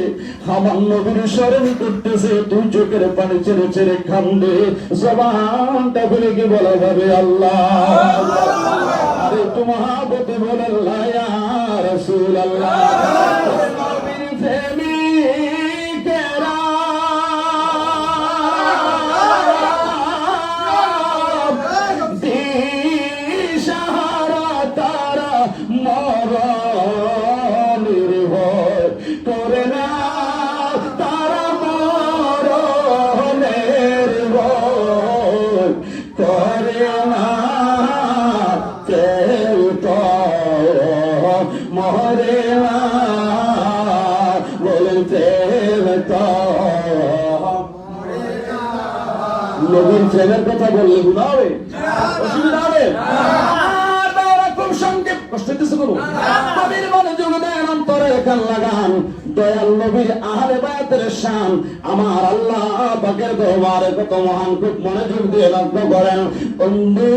S2: আমার নবীর স্মরণ করতেছে। দুই চোখের পানি ছেড়ে ছেড়ে কান্দে, জবানটা খুলে কি বলা যাবে আল্লাহ। আরে একটু মহাবতে বলে আল্লাহ ইয়া রাসূলুল্লাহ। নবীর প্রেমিকেরা দিশাহারা, তারা মরণের ভয় করে না, তারা মরণের ভয় করে না। কেউ তো মরে না, বলেন কেউ তো। নবীর প্রেমের কথা বললে গুনাহ হবে, অসুবিধা হবে? খুব সংক্ষেপ, কষ্ট হইতেছে কোনো? নবীর মনোযোগ দেন, অন্তরে কান লাগান। দয়াল নবীর আহলে বায়াতের শান আমার আল্লাহ পাকের দরবারে কত মহান, খুব মনোযোগ দিয়ে লক্ষ্য করেন। বন্ধু,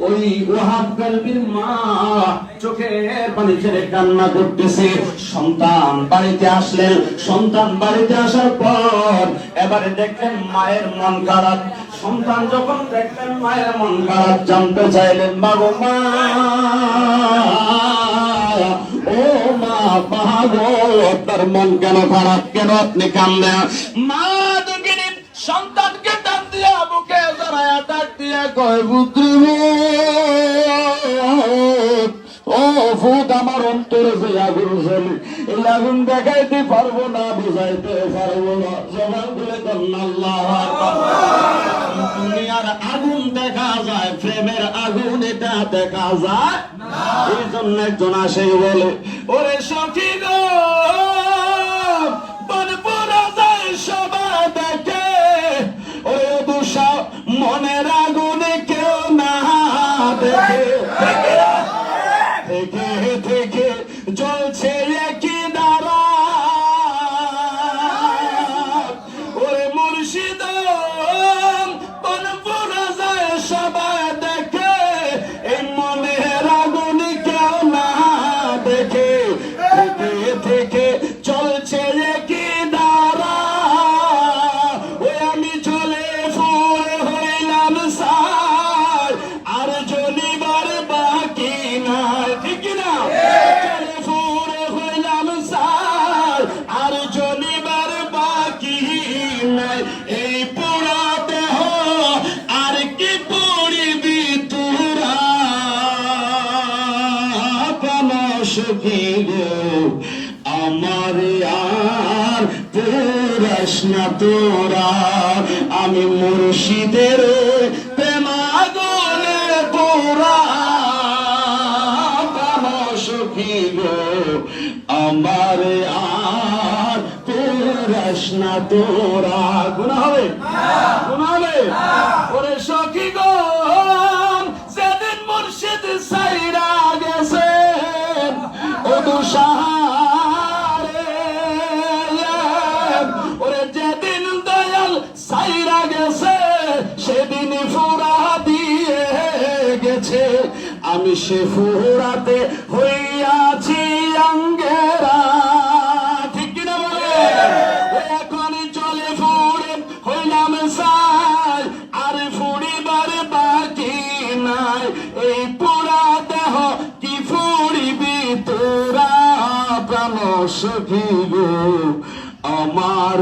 S2: ওই ওয়াহাব কালবির মা চোখের পানি ছেড়ে কান্না করতেছে। সন্তান বাড়িতে আসলেন, সন্তান বাড়িতে আসার পর এবারে দেখলেন মায়ের মন খারাপ। সন্তান যখন দেখলেন মায়ের মন খারাপ, জানতে চাইলেন বাবা মা, ও মা, আপনার মন কেন খারাপ, কেন আপনি কান্দেন? মা দুঃখিনী সন্তানকে টান দিয়া বুকে জড়ায়া ডাক দিয়া কয়, পুত্র ও ফুট, আমার অন্তরে যে আগুন জ্বলে, এই আগুন দেখাইতে পারবো না, বুঝাইতে পারবো না। জবান খুলে কন্যা আল্লাহু আকবার। দুনিয়ার আগুন দেখা যায়, প্রেমের আগুন এটা দেখা যায় না। এই জন্য একজন আসে বলে, ওরে সখী গো, বনপুরা যায় সবাই দেখে, ওরে দুষা মনের আগুনে কেউ না দেখে, থেকে থেকে জ্বলছে একই দ্বারা। ওরে মুর্শিদ, বনপুরা যায় সবাই দেখে, এই মনের আগুন কেউ না দেখে, থেকে থেকে চলছে একই দ্বারা। ওই আমি চলে ফুলে হইলাম সার, আর জ্বলিবার বাকি নাই, ঠিক না? চলে ফুলে হইলাম সার, আর জ্বলিবার বাকি নাই। এই পুরা দেহ আর কি পড়িবি তোরা, সখী গো আমার আর পুরাস না তোরা। আমি মুর্শিদের প্রেমাগুনে তোরা, সখী গো আমারে আর পেরাস না তোরা। গুনাহ হবে? গুনাহ হবে? ওরে সখী গো, যেদিন মুর্শিদ সাইরা গেছে ও দুসাহারে, ওরে যেদিন দয়াল সাইরা গেছে সেদিন ফুরা দিয়ে গেছে, আমি সে ফুরাতে হইয়াছি আঙ্গেরা। ঠিক কিনা বলে? এখন চলে ফুরে হইলাম সাই, আর ফুরিবার বাকি নাই, এই পুরা দেহ কি ফুরিবি তোরা প্রাণ সখী গো, আমার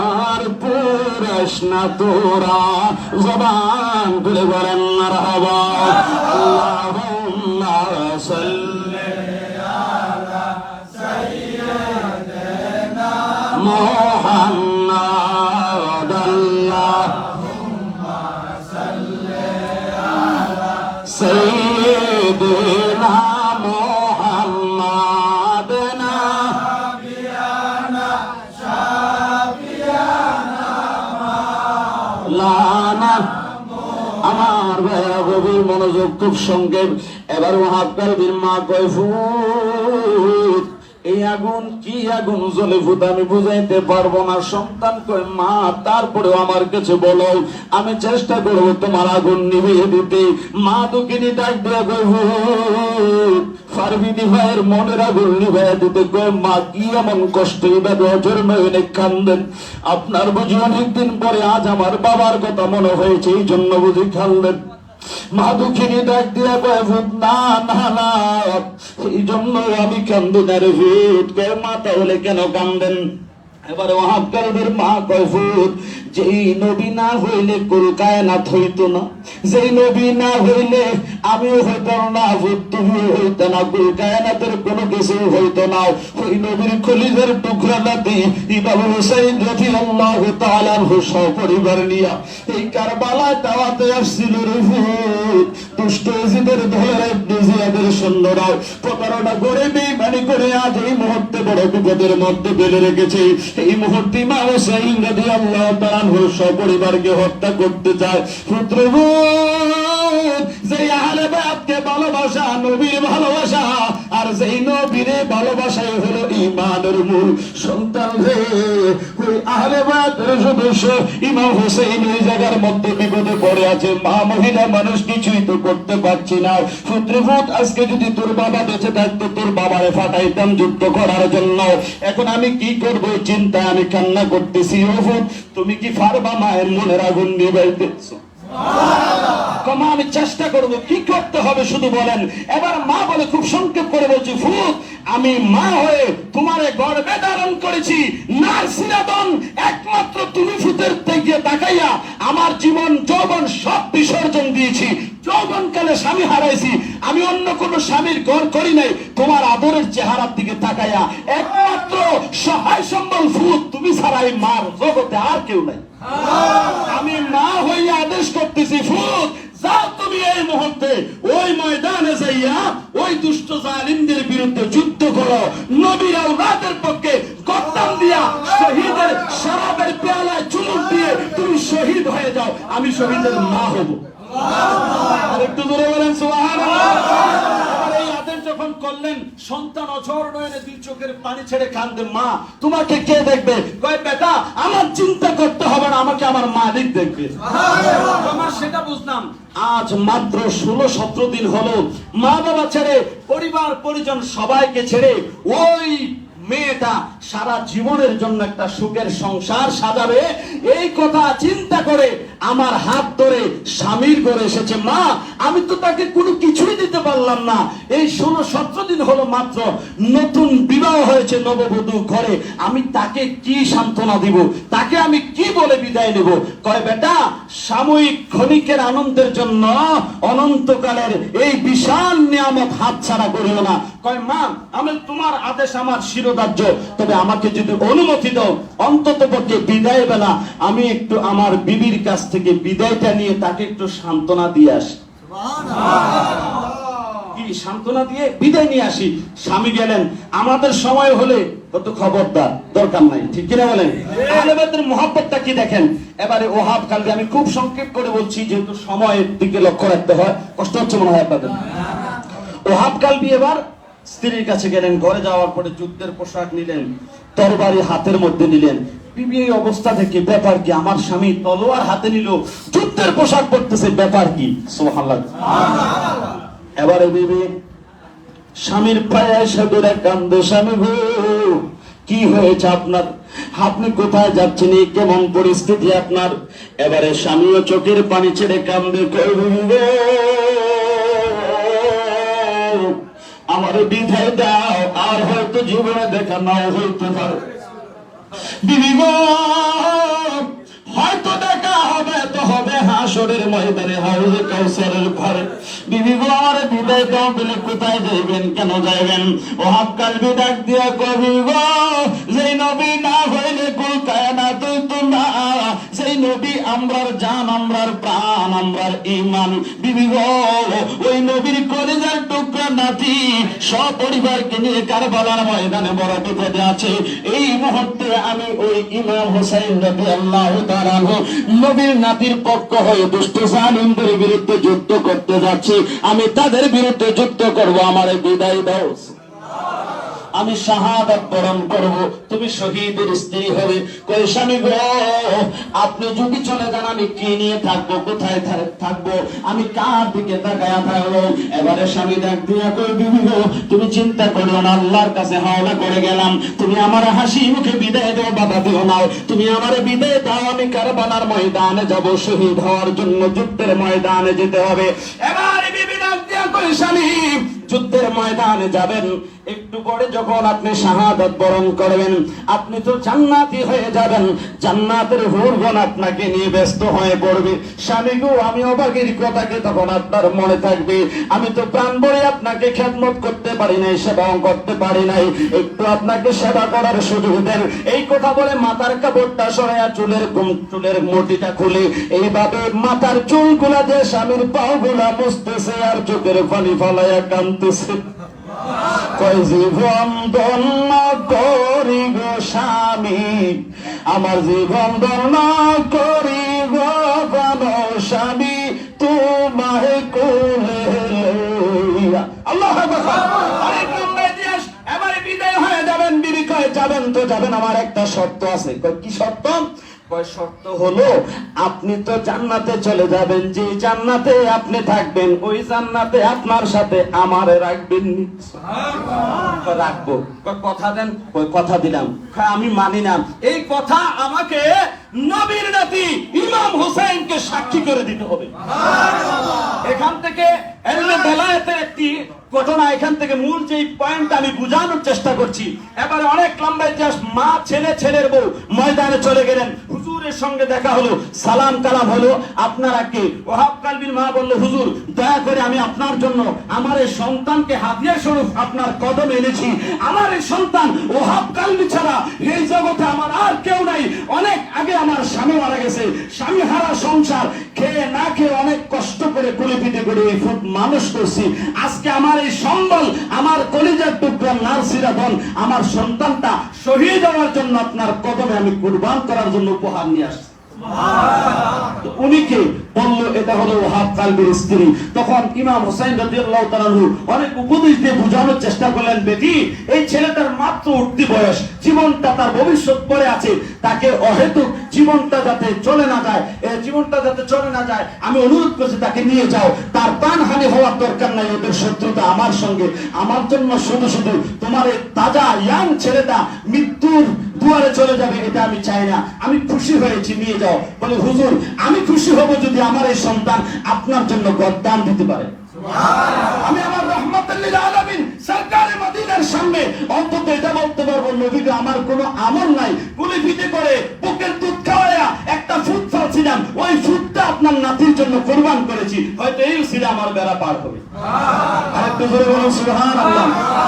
S2: আর পুরাস না তোরা। জবান খুলে বলেন মারহাবা। আল্লাহুম্মা সাল্লি আলা সাইয়্যিদিনা মুহাম্মাদ। আল্লাহুম্মা সাল্লি আলা সাইয়্যিদিনা মুহাম্মাদ। আমার ভাইয়া গভীর মনোযোগ, খুব সংক্ষেপ। এবার মহাকাল মা কয় ফুট, এই আগুন কি আগুন জ্বলে ফুট আমি বুঝাইতে পারবো না। সন্তান কয় মা তারপরেও আমার কাছে বলো, আমি চেষ্টা করবো তোমার আগুন নিভিয়ে দিতে। মা দুঃখিনী ডাক দেয়া কয় ফুট ফারবিদি ভাইয়ের মনের আগুন নিভাইয়া দিতে। কয় মা কি এমন কষ্ট, এভাবে অজর মেয়ে কান্দেন? আপনার বুঝি অনেকদিন পরে আজ আমার বাবার কথা মনে হয়েছে, এই জন্য বুঝি কান্দেন। মা দুঃখিনী ডাক দিয়া কয় ভূত না না না, এই জন্য আমি কান্দি না রে ভূত। কয় মা তাহলে কেন কান্দেন? এবারে ওয়াহাবকারীদের মা কয় ভূত, যেই নবী না হইলে কুল কায়নাত হইতো না, যেই নবী না হইলে আমিও হইতাম না, ভূত তুমিও হইতো না, কুল কায়নাতের কোনো কিছু হইতো না। ওই নবীর খলিলের টুকরাটাতে ইমাম হুসাইন রাদিয়াল্লাহু তাআলা আনহু সপরিবার নিয়া এই কারবালায় দাওয়াতে আসছিল রে ভূত। দুষ্ট ইজিদের দলের ইবনে জিয়াদের সৈন্যরা প্রতারণা করে বেঈমানি করে আজ এই মুহূর্তে বড় বিপদের মধ্যে ফেলে রেখেছে। এই মুহূর্তে ইমাম হুসাইন রাদিয়াল্লাহু তাআলা আনহু সপরিবারকে হত্যা করতে চায়। পুত্রভূত, যে আহলে বায়াতকে ভালোবাসা নবীর ভালোবাসা, আর যেই নবীর ভালোবাসাই হলো ঈমানের মূল। সন্তান রে, ওই আহলে বায়াতের সদস্য ইমাম হুসাইন এই জায়গার মধ্যে বিপদে পড়ে আছে। মা মহিলা মানুষ কিছুই তো করতে পারছি না। পুত্রভূত, আজকে যদি তোর বাবা বেঁচে থাকতো তোর বাবারে ফাটাইতাম যুদ্ধ করার জন্য। এখন আমি কি করবো চিন্তায় আমি কান্না করতেছি। ও ভূত, তুমি কি পারবা মায়ের মনের আগুন নিভাইতেছো? মা আমি চেষ্টা করবো, কি করতে হবে শুধু বলেন। এবার মা বলে, খুব সংক্ষেপ করে বলছি, ভূত আমি মা হয়ে তোমারে গর্ভে ধারণ করেছি, নারসিনাদন একমাত্র তুমি ভূতের থেকে তাকাইয়া আমার জীবন যৌবন সব বিসর্জন দিয়েছি। যৌবনকালে স্বামী হারাইছি, আমি অন্য কোন স্বামীর ঘর করি নাই, তোমার আদরের চেহারার দিকে তাকাইয়া একমাত্র সহায় সম্বল ভূত তুমি ছাড়াই মার জগতে আর কেউ নাই। আমি মা হইয়া আদেশ করতেছি, ভূত যাও তুমি এই মুহূর্তে ওই ময়দানে যাইয়া ওই দুষ্ট জালিমদের বিরুদ্ধে যুদ্ধ করো। নবীর আওলাদের পক্ষে গর্দান দিয়া শহীদের শরাবের পেয়ালায় চুমুক দিয়ে তুমি শহীদ হয়ে যাও, আমি শহীদের মা হব। আর একটু জোরে বলেন সুবহানাল্লাহ। এই আদেশ যখন করলেন, সন্তান অঝর নয়নে দুই চোখের পানি ছেড়ে কান্দে। মা তোমাকে কে দেখবে? কয় বেটা আমার চিন্তা করতে হবে না, আমাকে আমার মালিক দেখবে। আমার সেটা বুঝলাম। আজ মাত্র 16-17 দিন হলো মা বাবা ছেড়ে পরিবার পরিজন সবাইকে ছেড়ে ওই মেয়েটা সারা জীবনের জন্য একটা সুখের সংসার সাজাবে, এই কথা চিন্তা করে আমার হাত ধরে স্বামীর ঘরে এসেছে। মা আমি তো তাকে কোনো কিছুই দিতে পারলাম না। এই 16-17 দিন হলো মাত্র নতুন বিবাহ হয়েছে নববধূ ঘরে, আমি তাকে কি সান্ত্বনা দিব, তাকে আমি কি বলে বিদায় নেব? কয় বেটা সাময়িক ক্ষণিকের আনন্দের জন্য অনন্তকালের এই বিশাল নিয়ামত হাতছাড়া করিও না। কয় মা আমি তোমার আদেশ আমার শিরোধার্য, তবে আমাকে যদি অনুমতি দাও অন্তত পক্ষে বিদায় বেলা আমি একটু আমার বিবির কাছ থেকে বিদায়টা নিয়ে তাকে একটু সান্ত্বনা দিয়ে আসি। কি কি সান্ত্বনা দিয়ে বিদায় নিয়ে আসি। স্বামী গেলেন। আমাদের সময় হলে কত খবরদার, দরকার নাই, ঠিক কিনা বলেন? আহলে বাইতের মহব্বতটা কি দেখেন। এবারে ওহাব কালবি, আমি খুব সংক্ষেপ করে বলছি যেহেতু সময়ের দিকে লক্ষ্য রাখতে হয়, কষ্ট হচ্ছে মনে হয় আপনাদের। ওহাব কালবি এবার স্ত্রীর কাছে গেলেন। ঘরে যাওয়ার পরে যুদ্ধের পোশাক নিলেন, তরবারি হাতের মধ্যে নিলেন। বিবি এই অবস্থা থেকে, ব্যাপার কি? আমার স্বামী তলোয়ার হাতে নিল, যুদ্ধের পোশাক পরতেছে, ব্যাপার কি? সুবহানাল্লাহ। এবারে বিবি স্বামীর পায়ে এসে ধরে কান্দে, স্বামী গো কি হয়েছে আপনার? আপনি কোথায় যাচ্ছেন? এই কেমন পরিস্থিতি আপনার? এবারে স্বামীও চোখের পানি ছেড়ে কান্দে, কই বিবি গো আমার বিদায় দাও, আর হয়তো জীবনে দেখা নাও হইতে পারে। বিবি গো হয়তো দেখা হবে, তো হবে হাসরের ময়দানে, হাউজে কাউসারের ঘরে। বিবি গো আমার বিদায় দাও বলে কোথায় যাইবেন, কেন যাইবেন? ওহাব কালবি ডাক দিয়া কবি গো, যেই নবী না হইলে কুল কায়নাত হইতো না, সেই নবী আমরার জান, আমরার প্রাণ, আমরার ঈমান। বিবি গো ওই নবীর কলিজার টুকরা নাতি সপরিবারকে নিয়ে কারবালার ময়দানে বড় বিপদে আছে। এই মুহূর্তে আমি ওই ইমাম হোসেন রাদিয়াল্লাহু তাআলা আনহু নবীর নাতির পক্ষ হয়ে দুষ্ট জালিমদের বিরুদ্ধে যুদ্ধ করতে যাচ্ছি। আমি তাদের বিরুদ্ধে যুদ্ধ করব, আমারে বিদায় দাও। আমি শাহাদাত বরণ করব, তুমি শহীদের স্ত্রী হবে। কই স্বামী গো আপনি যদি চলে যান আমি কি নিয়ে থাকবো, কোথায় থাকবো, আমি কার দিকে তাকায়া থাকবো? এবারে স্বামী ডাক দিয়া কই বিবি গো তুমি চিন্তা করো না, আল্লাহর কাছে হাওলা করে গেলাম, তুমি আমার হাসি মুখে বিদায় দাও, বাধা দিও না, তুমি আমার বিদায় দাও। আমি কারবালার ময়দানে যাব, শহীদ হওয়ার জন্য যুদ্ধের ময়দানে যেতে হবে। এবারে বিবি ডাক দিয়া কই স্বামী যুদ্ধের ময়দানে যাবেন, একটু পরে যখন আপনি শাহাদাত বরণ করবেন আপনি তো জান্নাতি হয়ে যাবেন, জান্নাতের হুরগণ আপনাকে নিয়ে ব্যস্ত হয়ে পড়বে। স্বামী গো আমি অবাকের কথাকে তখন আপনার মনে থাকবে, আমি তো প্রাণ ভরে আপনাকে খেদমত করতে পারি নাই, সেবাও করতে পারি নাই, একটু আপনাকে সেবা করার সুযোগ দেন। এই কথা বলে মাথার কাপড়টা সরাইয়া চুলের মুঠিটা খুলে এইভাবে মাথার চুলগুলা দিয়ে স্বামীর পাগুলা মুছতেছে আর চোখের পানি ফলাইয়া কাঁদতেছে। কই জীবন ধন্য করি গো স্বামী, আমার জীবন ধন্য করি গো স্বামী, তোমায় কোলে লইয়া। আল্লাহু আকবার। অনেক লম্বা ইতিহাস। এবারে বিদায় হয়ে যাবেন। বিবি কয় যাবেন তো যাবেন, আমার একটা শর্ত আছে। কয় কি শর্ত? কয় শর্ত হলো আপনি তো জান্নাতে চলে যাবেন, যে জান্নাতে আপনি থাকবেন ওই জান্নাতে আপনার সাথে আমারে রাখবেন। রাখবো। কথা দেন? ওই কথা দিলাম। আমি মানি না। এই কথা আমাকে নবীর নাতি ইমাম হোসেনকে সাক্ষী করে দিতে হবে। এখান থেকে এলমে বেলায়েতের একটি ঘটনা, এখান থেকে মূল যে পয়েন্ট আমি বোঝানোর চেষ্টা করছি। এবারে অনেক লম্বা ইতিহাস। মা ছেলের বউ ময়দানে চলে গেলেন, হুজুরের সঙ্গে দেখা হলো, সালাম কালাম হলো। আপনারা কে? ওহাব কালবির মা বলল হুজুর দয়া করে আমি আপনার জন্য আমার এই সন্তানকে হাদিয়া স্বরূপ আপনার কদমে এনেছি। আমার এই সন্তান ওহাব কালবি ছাড়া এই জগতে আমার আর কেউ নাই। অনেক আগে আমার স্বামী মারা গেছে, স্বামী হারা সংসার, খেয়ে না খেয়ে অনেক কষ্ট করে কোলে পিঠে করে এই ফুট মানুষ করছি। আজকে আমার এই সম্বল, আমার কলিজার টুকরা নার্সিরা ধন, আমার সন্তানটা শহীদ হওয়ার জন্য আপনার কদমে আমি কুরবান করার জন্য উপহার নিয়ে আসছি। উনিকে বলল এটা হলো ওহাব কালবির স্ত্রী। তখন ইমাম হোসেন রাদিয়াল্লাহু তাআলা অনেক উপদেশ দিয়ে বোঝানোর চেষ্টা করলেন, বেটি এই ছেলেটার মাত্র উঠতি বয়স, জীবনটা তার ভবিষ্যৎ পড়ে আছে, তাকে অহেতুক জীবনটা যাতে চলে না যায়, আমি অনুরোধ করছি তাকে নিয়ে যাও, তার প্রাণহানি হওয়ার দরকার নাই, ওদের শত্রুতা আমার সঙ্গে, আমার জন্য শুধু শুধু তোমার এই তাজা ইয়াং ছেলেটা মৃত্যুর দুয়ারে চলে যাবে এটা আমি চাই না, আমি খুশি হয়েছি, নিয়ে যাও। বলে হুজুর আমি খুশি হব যদি আমার এই সন্তান আপনার জন্য গদ্দান দিতে পারে। আমি আমার রহমাতুল লিল আলামিন সরকারে মদিনার সামনে অন্তত এটা বলতে পারবো, নবীকে আমার কোনো আমল নাই, কুলি পিঠে করে বুকের দুধ খাওয়ায়া একটা ফুট ফালছিলাম, ওই ফুটটা আপনার নাতির জন্য কুরবান করেছি, হয়তো এই ছিল আমার বেড়া পার হবে। আরেকটু জোরে বলুন সুবহানাল্লাহ।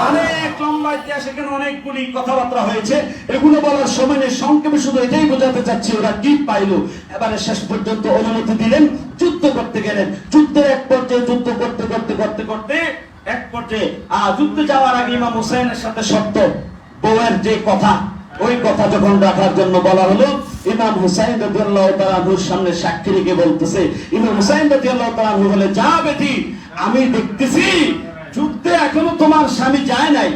S2: অনেক লম্বা ইতিহাস, এখানে অনেকগুলি কথাবার্তা হয়েছে, এগুলো বলার সময় নেই, সংক্ষেপে শুধু এটাই বোঝাতে চাচ্ছি ওরা কি পাইলো। এবারে শেষ পর্যন্ত অনুমতি দিলেন, যুদ্ধ করতে গেলেন। যুদ্ধের এক পর্যায়ে যুদ্ধ করতে করতে এক পর্যায়ে যুদ্ধে যাওয়ার আগে ইমাম হুসাইনের সাথে শর্ত, বউয়ের যে কথা, ওই কথা যখন রাখার জন্য বলা হলো, ইমাম হুসাইন রাদিয়াল্লাহু তাআলা আনহুর সামনে সাক্ষী রেখে বলতেছে, ইমাম হুসাইন রাদিয়াল্লাহু তাআলা আনহু বলে, যা বেটি, আমি দেখতেছি যুদ্ধে এখনো তোমার স্বামী যায় নাই,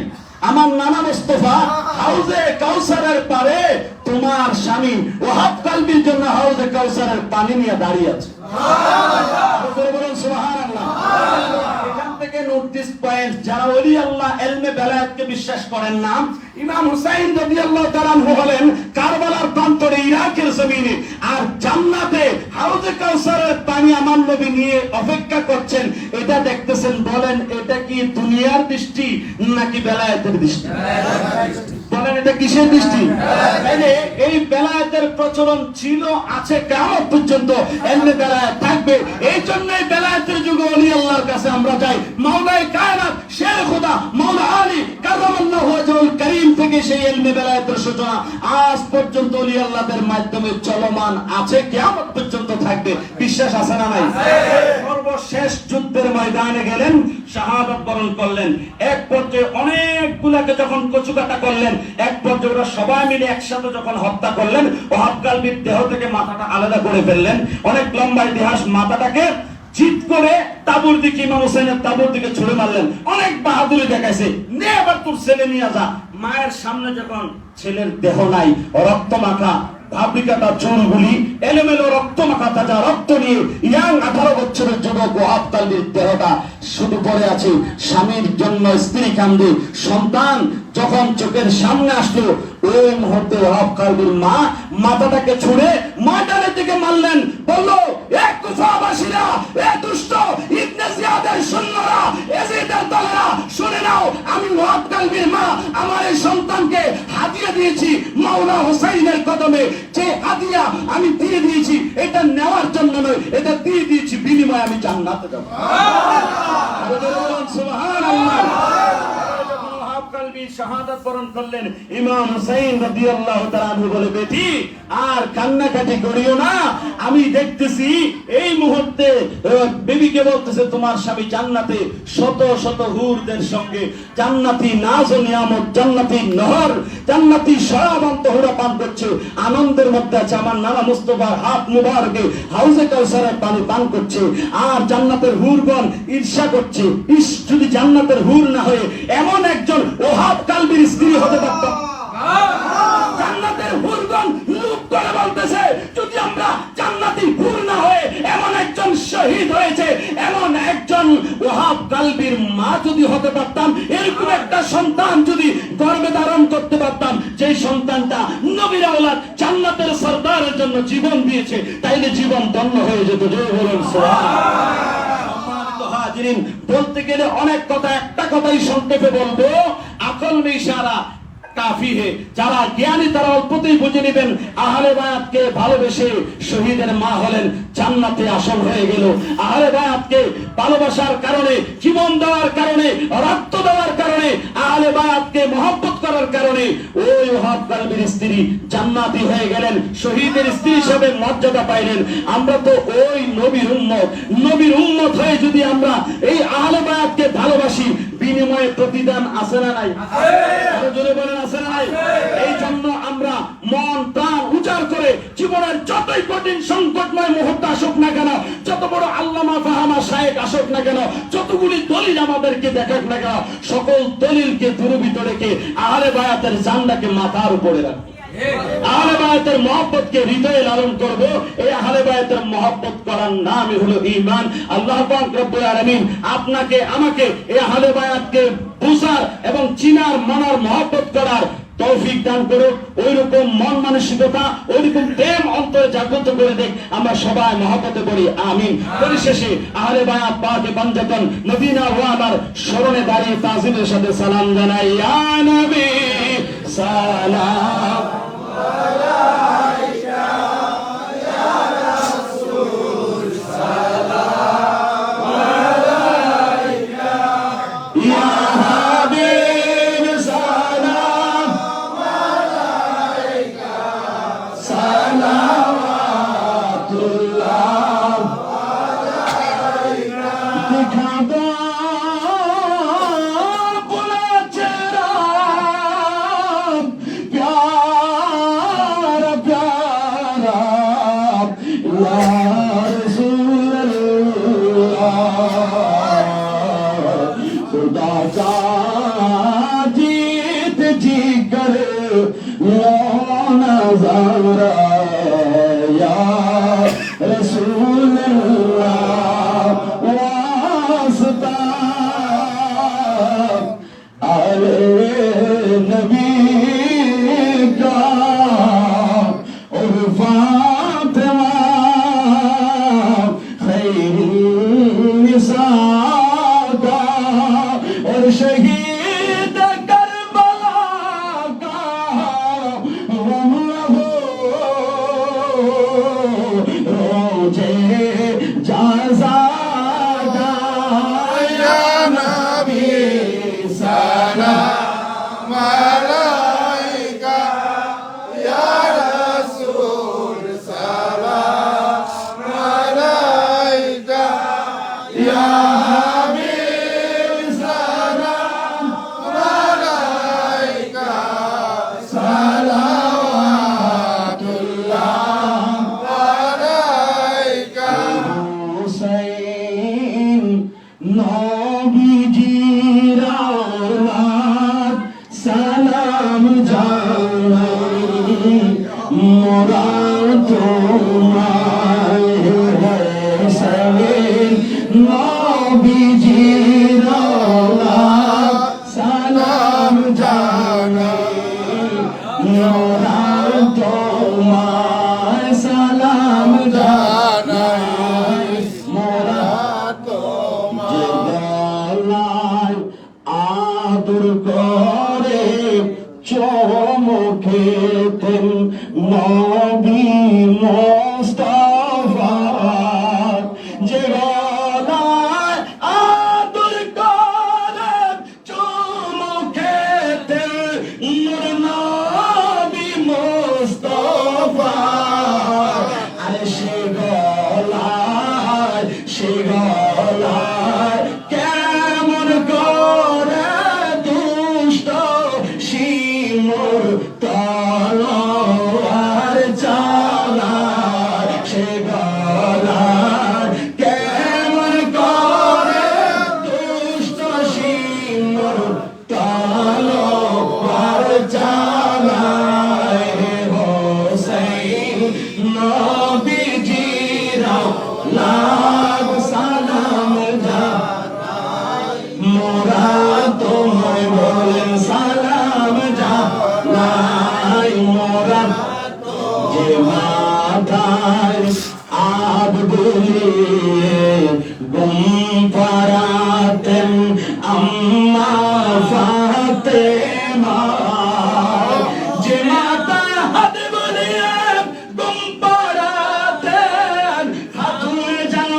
S2: আমার নানা মুস্তাফা হাউজে কাউসারের পারে তোমার স্বামী ওয়াহাব কালবির জন্য হাউজে কাউসারের পানি নিয়ে দাঁড়িয়ে আছে। বলুন সুবহানাল্লাহ। এখান থেকে নোটিস পয়েন্ট, যারা ওলি আল্লাহ ইলমে বেলায়েতকে বিশ্বাস করেন না, ইমাম হুসাইন রাদিয়াল্লাহু তাআলা আনহু হলেন কারবালার প্রান্তরে ইরাকের জমিনে, আর জান্নাতে হাউজে কাউসারের পানি আমার নবী নিয়ে অপেক্ষা করছেন, এটা দেখতেছেন। বলেন এটা কি দুনিয়ার দৃষ্টি নাকি বেলায়েতের দৃষ্টি? বলেন এটা কিসের দৃষ্টি? এই বেলায়েতের প্রচলন ছিল, আছে, কিয়ামত পর্যন্ত এমনি বেলায়েত থাকবে। এই জন্যই বেলায়েতের যুগে ওলি আল্লাহর কাছে আমরা যাই। মাওলায়ে কায়নাত শের খোদা মাওলা আলী কাররামাল্লাহু ওয়াজহুল কারীম থেকে সেই ইলমে বেলায়েতের সূচনা আজ পর্যন্ত ওলি আল্লাহদের মাধ্যমে চলমান আছে, কিয়ামত পর্যন্ত থাকবে। বিশ্বাস আছে না নাই? সর্বশেষ যুদ্ধের ময়দানে গেলেন, শাহাদাত বরণ করলেন। এক পর্যায়ে অনেকগুলাকে যখন কচুকাটা করলেন, এক পর্যায়ে ওরা সবাই মিলে একসাথে যখন হত্যা করলেন, ওয়াহাব কালবির দেহ থেকে মাথাটা আলাদা করে ফেললেন। অনেক লম্বা ইতিহাস। মাথাটাকে জিত করে তাবুর দিকে, ইমাম হুসাইনের তাবুর দিকে ছুড়ে মারলেন। অনেক বাহাদুরি দেখাইছে, নে এবার তোর ছেলে নিয়ে যা। মায়ের সামনে যখন ছেলের দেহ নাই, রক্ত মাখা ভাবরিকাটা চুলগুলি, এলোমেলো রক্ত মাখা তাজা রক্ত নিয়ে ইয়াং 18 বছরের যুবক ওয়াহাব কালবির দেহটা শুধু পড়ে আছে। স্বামীর জন্য স্ত্রী কান্দে, সন্তান যখন চোখের সামনে আসলো, ওই মুহূর্তে ওয়াহাব কালবির মা মাথাটাকে ছুঁড়ে ময়দানের দিকে মারলেন। বললো, এক কুফাবাসীরা, এ দুষ্ট ইবনে জিয়াদের সৈন্যরা, এজিদের দলেরা, শুনে নাও, আমি ওয়াহাব কালবির মা আমার এই সন্তানকে হাদিয়া দিয়েছি মাওলা হুসাইনের কদমে। যে হাদিয়া আমি দিয়ে দিয়েছি, এটা নেওয়ার জন্য নয়, এটা দিয়ে দিয়েছি বিনিময়ে আমি জান্নাতে যাব। সুবহানাল্লাহ। শাহাদাত বরণ করলেন, ইমাম হুসাইন রাদিয়াল্লাহু তাআলা আনহু বলে, বেটি আর কান্নাকাটি করিও না, আমি দেখতেছি এই মুহূর্তে বিবিকে বলতেছে তোমার স্বামী জান্নাতে শত শত হুরদের সঙ্গে জান্নাতি নাজ ও নিয়ামত, জান্নাতি নহর, জান্নাতি শরাব অন্তহরা পান করছে, আনন্দের মধ্যে আছে। আমার নানা মুস্তাফার হাত মুবারকে হাউজে কাউসারের পানি পান করছে, আর জান্নাতের হুরগণ ঈর্ষা করছে। ইস, যদি জান্নাতের হুর না হয়ে এমন একজন ওয়াহাব কালবির স্ত্রী হতে পারতাম। জান্নাতের হুরগণ লুক করে বলতেছে, যদি আমরা জান্নাতি হুর না হয়ে এমন একজন শহীদ হয়েছে, এমন একজন ওয়াহাব কালবির মা যদি হতে পারতাম, এরকম একটা সন্তান যদি গর্ভে ধারণ করতে পারতাম, যে সন্তানটা নবীর আওলাদ জান্নাতের সরদারের জন্য জীবন দিয়েছে, তাইলে জীবন ধন্য হয়ে যেত। জয় বলুন সুবহানাল্লাহ। হাজিরিন, বলতে গেলে অনেক কথা, একটা কথাই সংক্ষেপে বলবো, আকল মে ইশারা কাফি হে। যারা জ্ঞানী তারা অল্পতেই বুঝে নেবেন, আহলে বায়াতকে ভালোবেসে শহীদের মা হলেন জান্নাতে আসল হয়ে গেল। আহলে বায়াতকে ভালোবাসার কারণে, জীবন দেওয়ার কারণে, রক্ত দেওয়ার কারণে, আহলে বায়াতকে মহব্বত করার কারণে ওই ওয়াহাব কালবির স্ত্রী জান্নাতি হয়ে গেলেন, শহীদের স্ত্রী হিসেবে মর্যাদা পাইলেন। আমরা তো ওই নবীর উম্মত, নবীর উম্মত হয়ে যদি আমরা এই আহলে বায়াতকে ভালোবাসি, বিনিময়ে প্রতিদান আছে না নাই? আরো জোরে বলেন, আছে না নাই? এই জন্য আমরা মন প্রাণ উজাড় করে জীবনের যতই কঠিন সংকটময় মুহূর্ত আসুক না কেন, যত বড় আল্লামা ফাহামা শায়েখ আসুক না কেন, যতগুলি দলিল আমাদেরকে দেখাক না কেন, সকল দলিলকে দূরীভূত রেখে আহলে বায়াতের জান্নাকে মাথার উপরে রাখবো। আহলে বায়াতের মহব্বতকে হৃদয়ে লালন করব। এই আহলে বায়াতের মহব্বত করার নামই হলো ঈমান। আল্লাহ পাক রব্বুল আলামিন আপনাকে আমাকে এই আহলে বায়াতকে বুঝার এবং চিনার, মানার, মহব্বত করার তৌফিক দান করুক। ওইরকম মন মানসিকতা, ওইরকম প্রেম অন্তরে জাগ্রত করে দেখ, আমরা সবাই মহব্বতে করি, আমিন। পরিশেষে আহলে বায়াত পাকে পাঞ্জাতন মদিনা ওয়ালার স্মরণে দাঁড়িয়ে তাজিমের সাথে সালাম জানাই। ইয়া নবী সালাম আলাইকা, ইয়া রাসূল সালাম আলাইকা, ইয়া হাবিব সালাম আলাইকা, সালাওয়াতুল্লাহ আলাইকা। দেখা দাও ইয়া হাবিব সালাম আলাইকা সালাওয়াতুল্লাহ আলাইকা হুসাইন নবীজির আওলাদ সালাম জানাই মোরা তোমায় হুসাইন নবীজির আওলাদ সালাম জানাই মোরা তোমায় সালাম জানাই মোরা তোমায় আদর করে চমকেতেন নবী মুস্তাফা যে গলায় আদর করে চমকেতেন নূর নবী মুস্তাফা আরে সে গলায় কেমন করে দুষ্ট শিমুর তলোয়ার চালায় সে গলায় কেমন করে দুষ্ট শিমুর তলোয়ার চালায় হোসেন নবীজির আওলাদ সালাম জানাই মোরা তোমায় বলেন সালাম জানাই মোরা যে মাথায় আব বুলিয়ে গুম পারাতেন আম্মা ফাতেমা যে মাথায় হাত বুলিয়ে গুম পারাতেন খাতুন জান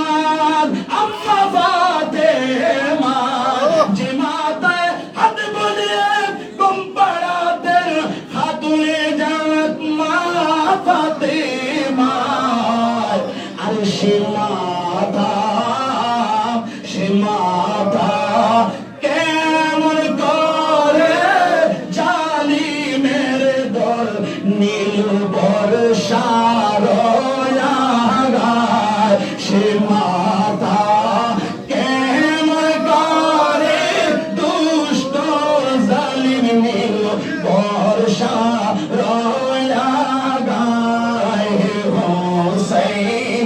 S2: আম্মা ফাতেমা যে মাথায় হাত বুলিয়ে গুম পারাতেন খাতুন জান মা ফাতেমা আর সে মাথা কেমন করে জালিমের দল নীল বর্ষার আগায় সে মাথা কেমন করে দুষ্ট জালিম নীল বর্ষার আগায় হোসেন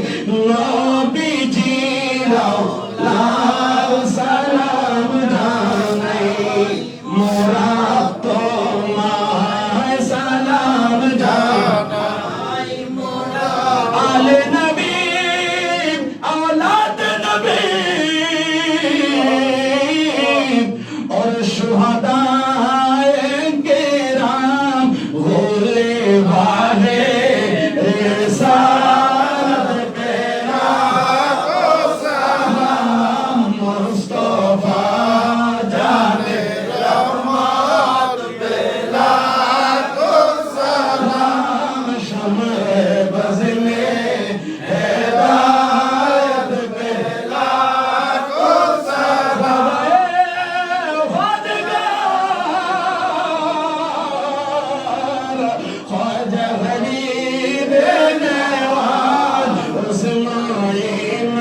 S2: নবীজির আওলাদ সালাম জানাই মোরা তোমায় সালাম জানাই মোরা আলে নবী আওলাদ নবী और शुहदाए केराम भोले वाले रिसालत पेरा को सलाम मुस्तफा जाने रहमत पेला को सलाम शम्र बज़ में हिदायत पेला को सलाम ख्वाजा गरीब नवाज उस्माइन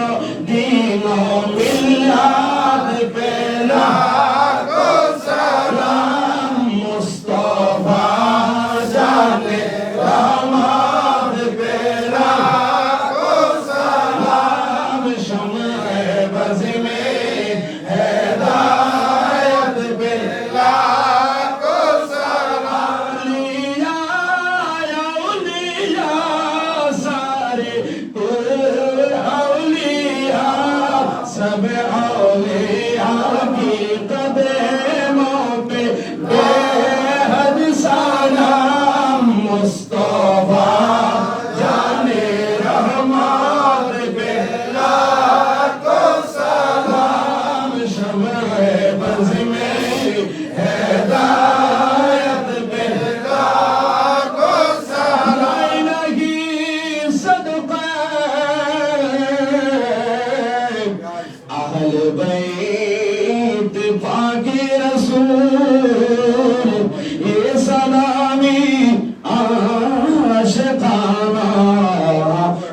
S2: दीनो मिल्लात पेला को सलाम मुस्तफा जाने रहमत पेला को सलाम शम्र बज़ में हिदायत पेला को सलाम लिया औलिया सारे औलिया सब औलिया की कदमों पे बेहद सलाम मुस्तफा जाने रहमत पेला को सलाम शम्र बज़ में हिदायत पेला को सलाम लगी सदका আহলে বাইত পাকে রাসূল এ সালামি আশিকানা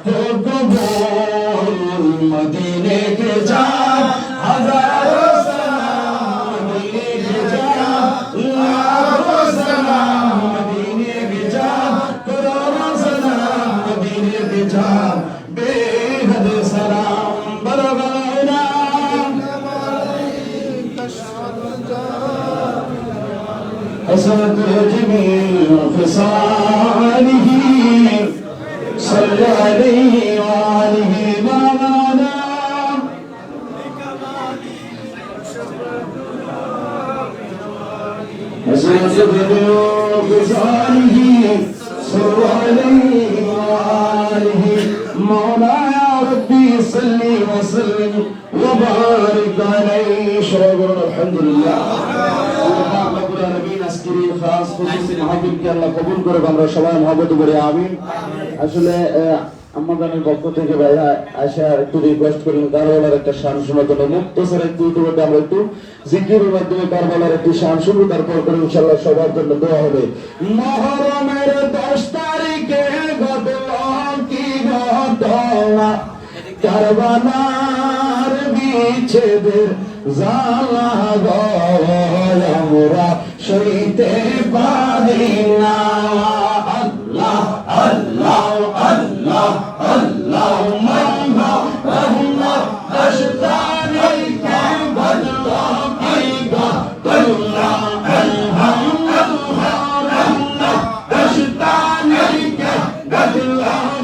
S2: हो कबूल मदीने के जा हजारों सलाम मदीने के जा लाखों सलाम मदीने के जा करोड़ों सलाम मदीने के जा बेहद सलाम बरगना हसरत जमील खिसालिही صلى عليه وآله مولانا حسرت بذنوبه صلى عليه وآله مولانا يا ربي صل وسلم وبارك عليه شكرا الحمد لله খাস খুশি মাহফিলকে আল্লাহ কবুল করে আমরা সবাই মহব্বত করে আমিন। আসলে আমাদের পক্ষ থেকে ভাইয়া আশা একটু রিকোয়েস্ট করলেন কারবালার একটা শান শোনার জন্য মুক্তসর একটু ইউটিউবে আমরা একটু জিকিরের মাধ্যমে কারবালার একটি শান শুনবো, তারপর করে ইনশাআল্লাহ সবার জন্য দোয়া হবে। মুহররমের 10 তারিখে ঘটল কি ঘটনা কারবালার বিচ্ছেদের জ্বালা আমরা সইতে পারি না। আল্লাহ আল্লাহ আল্লাহ আল্লাহ মাওলা রহমত 10 তারিখে ঘটল কি ঘটনা আলহামদুলিল্লাহ রহমত 10 তারিখে ঘটল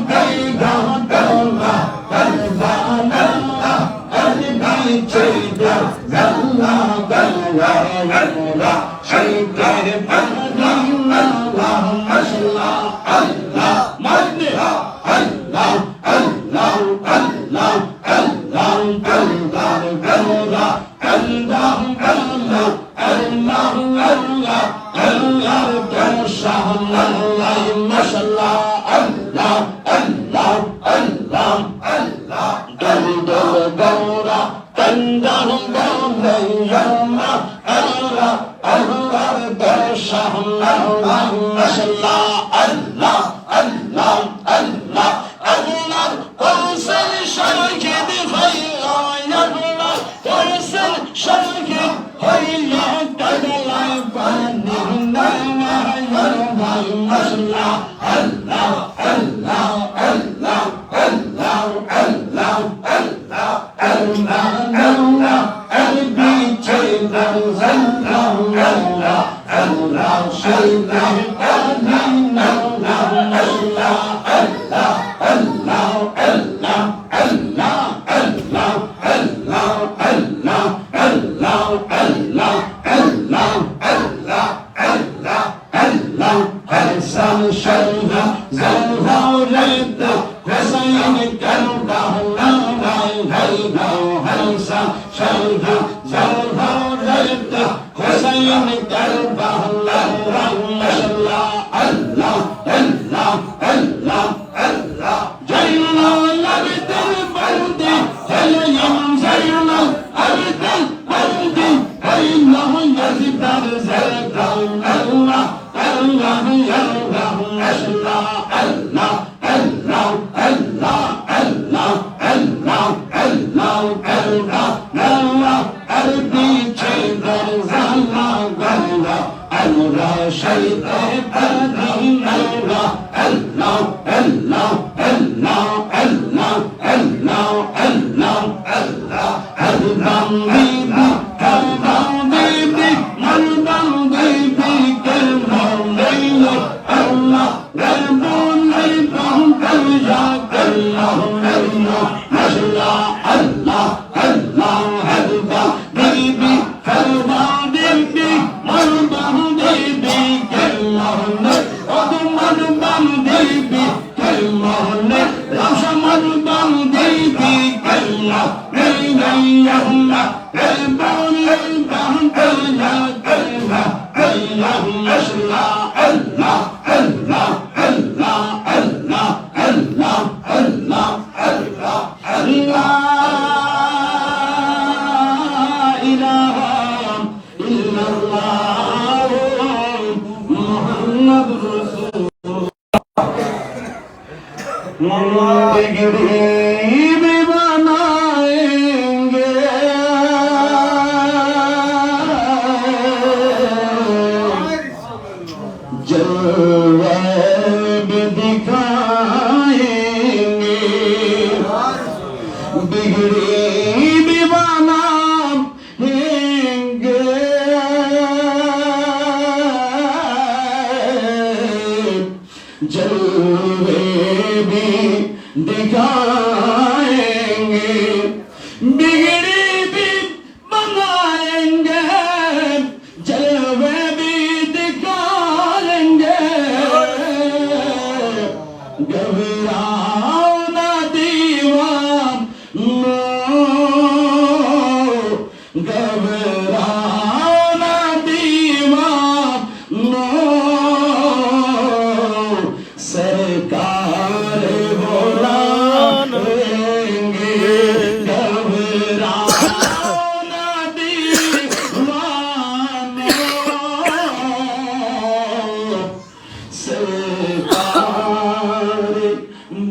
S2: কি ঘটনা কারবালা বিচ্ছেদের জ্বালা আমরা সইতে পারি না। মাশাআল্লাহ আল্লাহ মানে আল্লাহ আল্লাহ আল্লাহ আল্লাহ আল্লাহ আল্লাহ আল্লাহ আল্লাহ আল্লাহ আল্লাহ আল্লাহ মাশাআল্লাহ মাশাআল্লাহ আল্লাহ আল্লাহ আল্লাহ আল্লাহ দল দল গৌরা তন্দাহ গৌরা আল্লাহ আল্লাহ মাশাআল্লাহ মাশাআল্লাহ আল্লাহ আল্লাহ আল্লাহ আল্লাহ কোসল শাহিদ হইয়া আল্লাহ কোসল শাহিদ হইয়া কাদলা পানি নামা মাশাআল্লাহ আল্লাহ আল্লাহ আল্লাহ আল্লাহ আল্লাহ আল্লাহ আল্লাহ আলবি চেদার আল্লাহ আল্লাহ শাইদা আল্লাহ আল্লাহ আল্লাহ আল্লাহ আল্লাহ আল্লাহ আল্লাহ আল্লাহ আল্লাহ আল্লাহ আল্লাহ আল্লাহ আল্লাহ আল্লাহ আল্লাহ হাসান শাইদা জাওহারাত হুসাইন কারবালা হাইদা হাসান শাইদা জাওহারাত হুসাইন কারবালা মাশাআল্লাহ আল্লাহ আল্লাহ আল্লাহ আল্লাহ জাইনাল আবিদিন বন্দি হেলাম জাইনাল আবিদিন বন্দি আল্লাহ ইয়াজিদার জালাল আল্লাহ আল্লাহ আল্লাহ মাশাআল্লাহ আল্লাহ আল্লাহ আল্লাহ আল্লাহ আল্লাহ আল্লাহ আল্লাহ আল্লাহ আরবি চেদার জালা গালা আমরা শাইতে পারি আল্লাহ আল্লাহ আল্লাহ আল্লাহ আল্লাহ আল্লাহ আল্লাহ আল্লাহ আল্লাহ বিবি আল্লাহ বিবি মনবান বিবি কেমন আল্লাহ রাব্বুল আলামিন ইয়া আল্লাহ আল্লাহ মাশাআল্লাহ আল্লাহ আল্লাহ আল্লাহ বিবি আল্লাহ বিবি মনবান বিবি কেমন মনবান বিবি কেমন রাশমান বান বিবি কেমন আল্লাহ রাব্বুল আলামিন আল্লাহ মাশাআল্লাহ আল্লাহ আল্লাহ আল্লাহ আল্লাহ আল্লাহ আল্লাহ আল্লাহ আল্লাহ बिगड़ी भी बनाएंगे, जलवे भी दिखाएंगे, बिगड़ी भी बनाएंगे, जलवे भी दिखाएंगे, घबराओ ना दीवानो, घबराओ ना दीवानो, सरकार बुलाएंगे, घबराओ ना दीवानो, सरकार